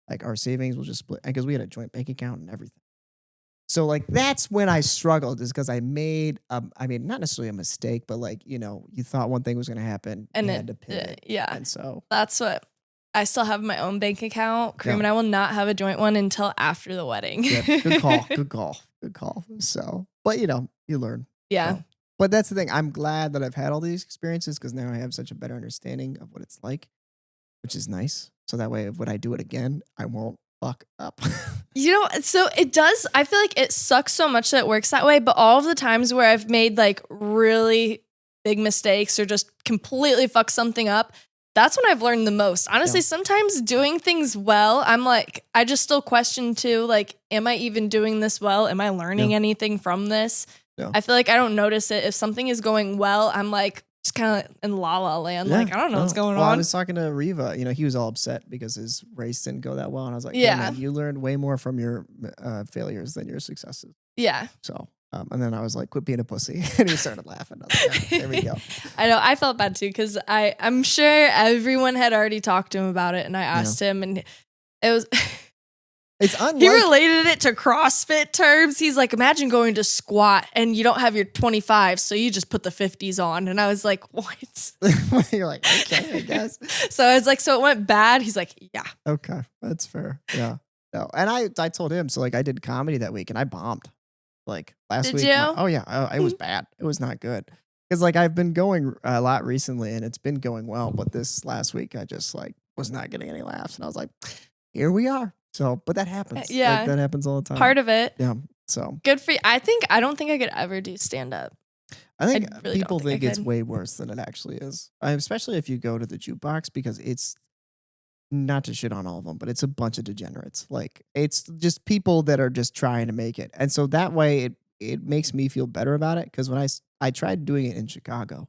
Like our savings will just split because we had a joint bank account and everything. So like that's when I struggled is because I made I mean not necessarily a mistake, but like, you thought one thing was gonna happen, And you it had to pivot. yeah. And so That's what I still have my own bank account. Kareem yeah. and I will not have a joint one until after the wedding. Yep. Good call. Good call. Good call. So but you learn. Yeah. So, but that's the thing. I'm glad that I've had all these experiences because now I have such a better understanding of what it's like, which is nice. So that way, when I do it again, I won't fuck up. So it does. I feel like it sucks so much that it works that way. But all of the times where I've made like really big mistakes or just completely fucked something up, that's when I've learned the most. Honestly, Yeah. sometimes doing things well, I'm like, I just still question too, like, am I even doing this well? Am I learning anything from this? Yeah. I feel like I don't notice it. If something is going well, I'm like, just kind of in la la land. Yeah, Like, I don't know what's going well, I on. was talking to Riva. He was all upset because his race didn't go that well. And I was like, Yeah. man, you learned way more from your failures than your successes. Yeah. So, and then I was like, quit being a pussy. And he started laughing. I was like, yeah, there we go. I know. I felt bad too because I'm sure everyone had already talked to him about it, and I asked him, and it was. It's unlike. He related it to CrossFit terms. He's like, imagine going to squat and you don't have your 25, so you just put the 50s on. And I was like, what? You're like, okay, I guess. So I was like, so it went bad? He's like, yeah. Okay, that's fair. Yeah. No, and I told him, so like I did comedy that week and I bombed. Like last Did week. you? Oh yeah, it was bad. It was not good. Because like I've been going a lot recently and it's been going well, but this last week I just like was not getting any laughs. And I was like, here we are. So, but that happens. Yeah. Like, that happens all the time. Part of it. Yeah. So Good for you. I don't think I could ever do stand up. I think really don't people think I think it's could. way worse than it actually is. Especially if you go to the jukebox because it's not to shit on all of them, but it's a bunch of degenerates. Like it's just people that are just trying to make it. And so that way it makes me feel better about it. Cause when I tried doing it in Chicago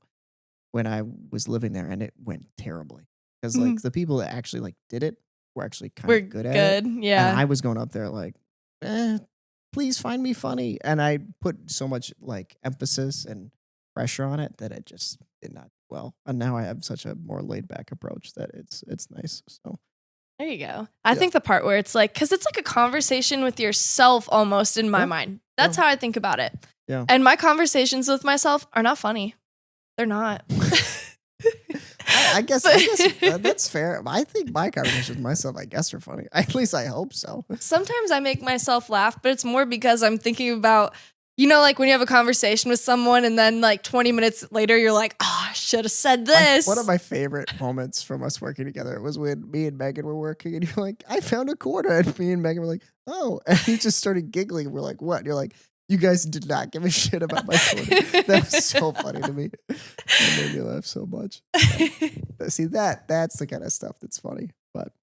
when I was living there and it went terribly. Cause like the people that actually like did it were actually kind We're of good at it. Yeah. And I was going up there like, please find me funny. And I put so much like emphasis and pressure on it that it just did not do well. And now I have such a more laid back approach that it's nice. So There you go. I think the part where it's like, because it's like a conversation with yourself almost in my mind. That's how I think about it. Yeah. And my conversations with myself are not funny. They're not. I guess that's fair. I think my conversations with myself, I guess, are funny. At least I hope so. Sometimes I make myself laugh, but it's more because I'm thinking about, like when you have a conversation with someone and then like 20 minutes later, you're like, oh, I should have said this. One of my favorite moments from us working together was when me and Megan were working and you're like, I found a quarter. And me and Megan were like, oh. And you just started giggling. And we're like, what? And you're like, you guys did not give a shit about my quarter. That was so funny to me. It made me laugh so much. See, that's the kind of stuff that's funny. But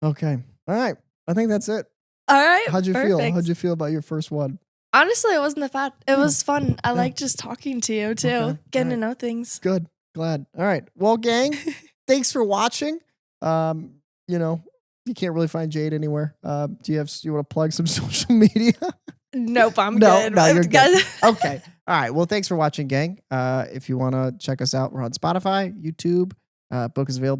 okay. All right. I think that's it. All right. How'd you feel? Perfect. How'd you feel about your first one? Honestly, it wasn't that bad. It was fun. I like just talking to you too, Okay. getting All to know things. Good. Glad. All right. Well, gang, thanks for watching. You can't really find Jade anywhere. Do you want to plug some social media? Nope, I'm No, good. no, you're good. Okay. All right. Well, thanks for watching, gang. If you want to check us out, we're on Spotify, YouTube. Book is available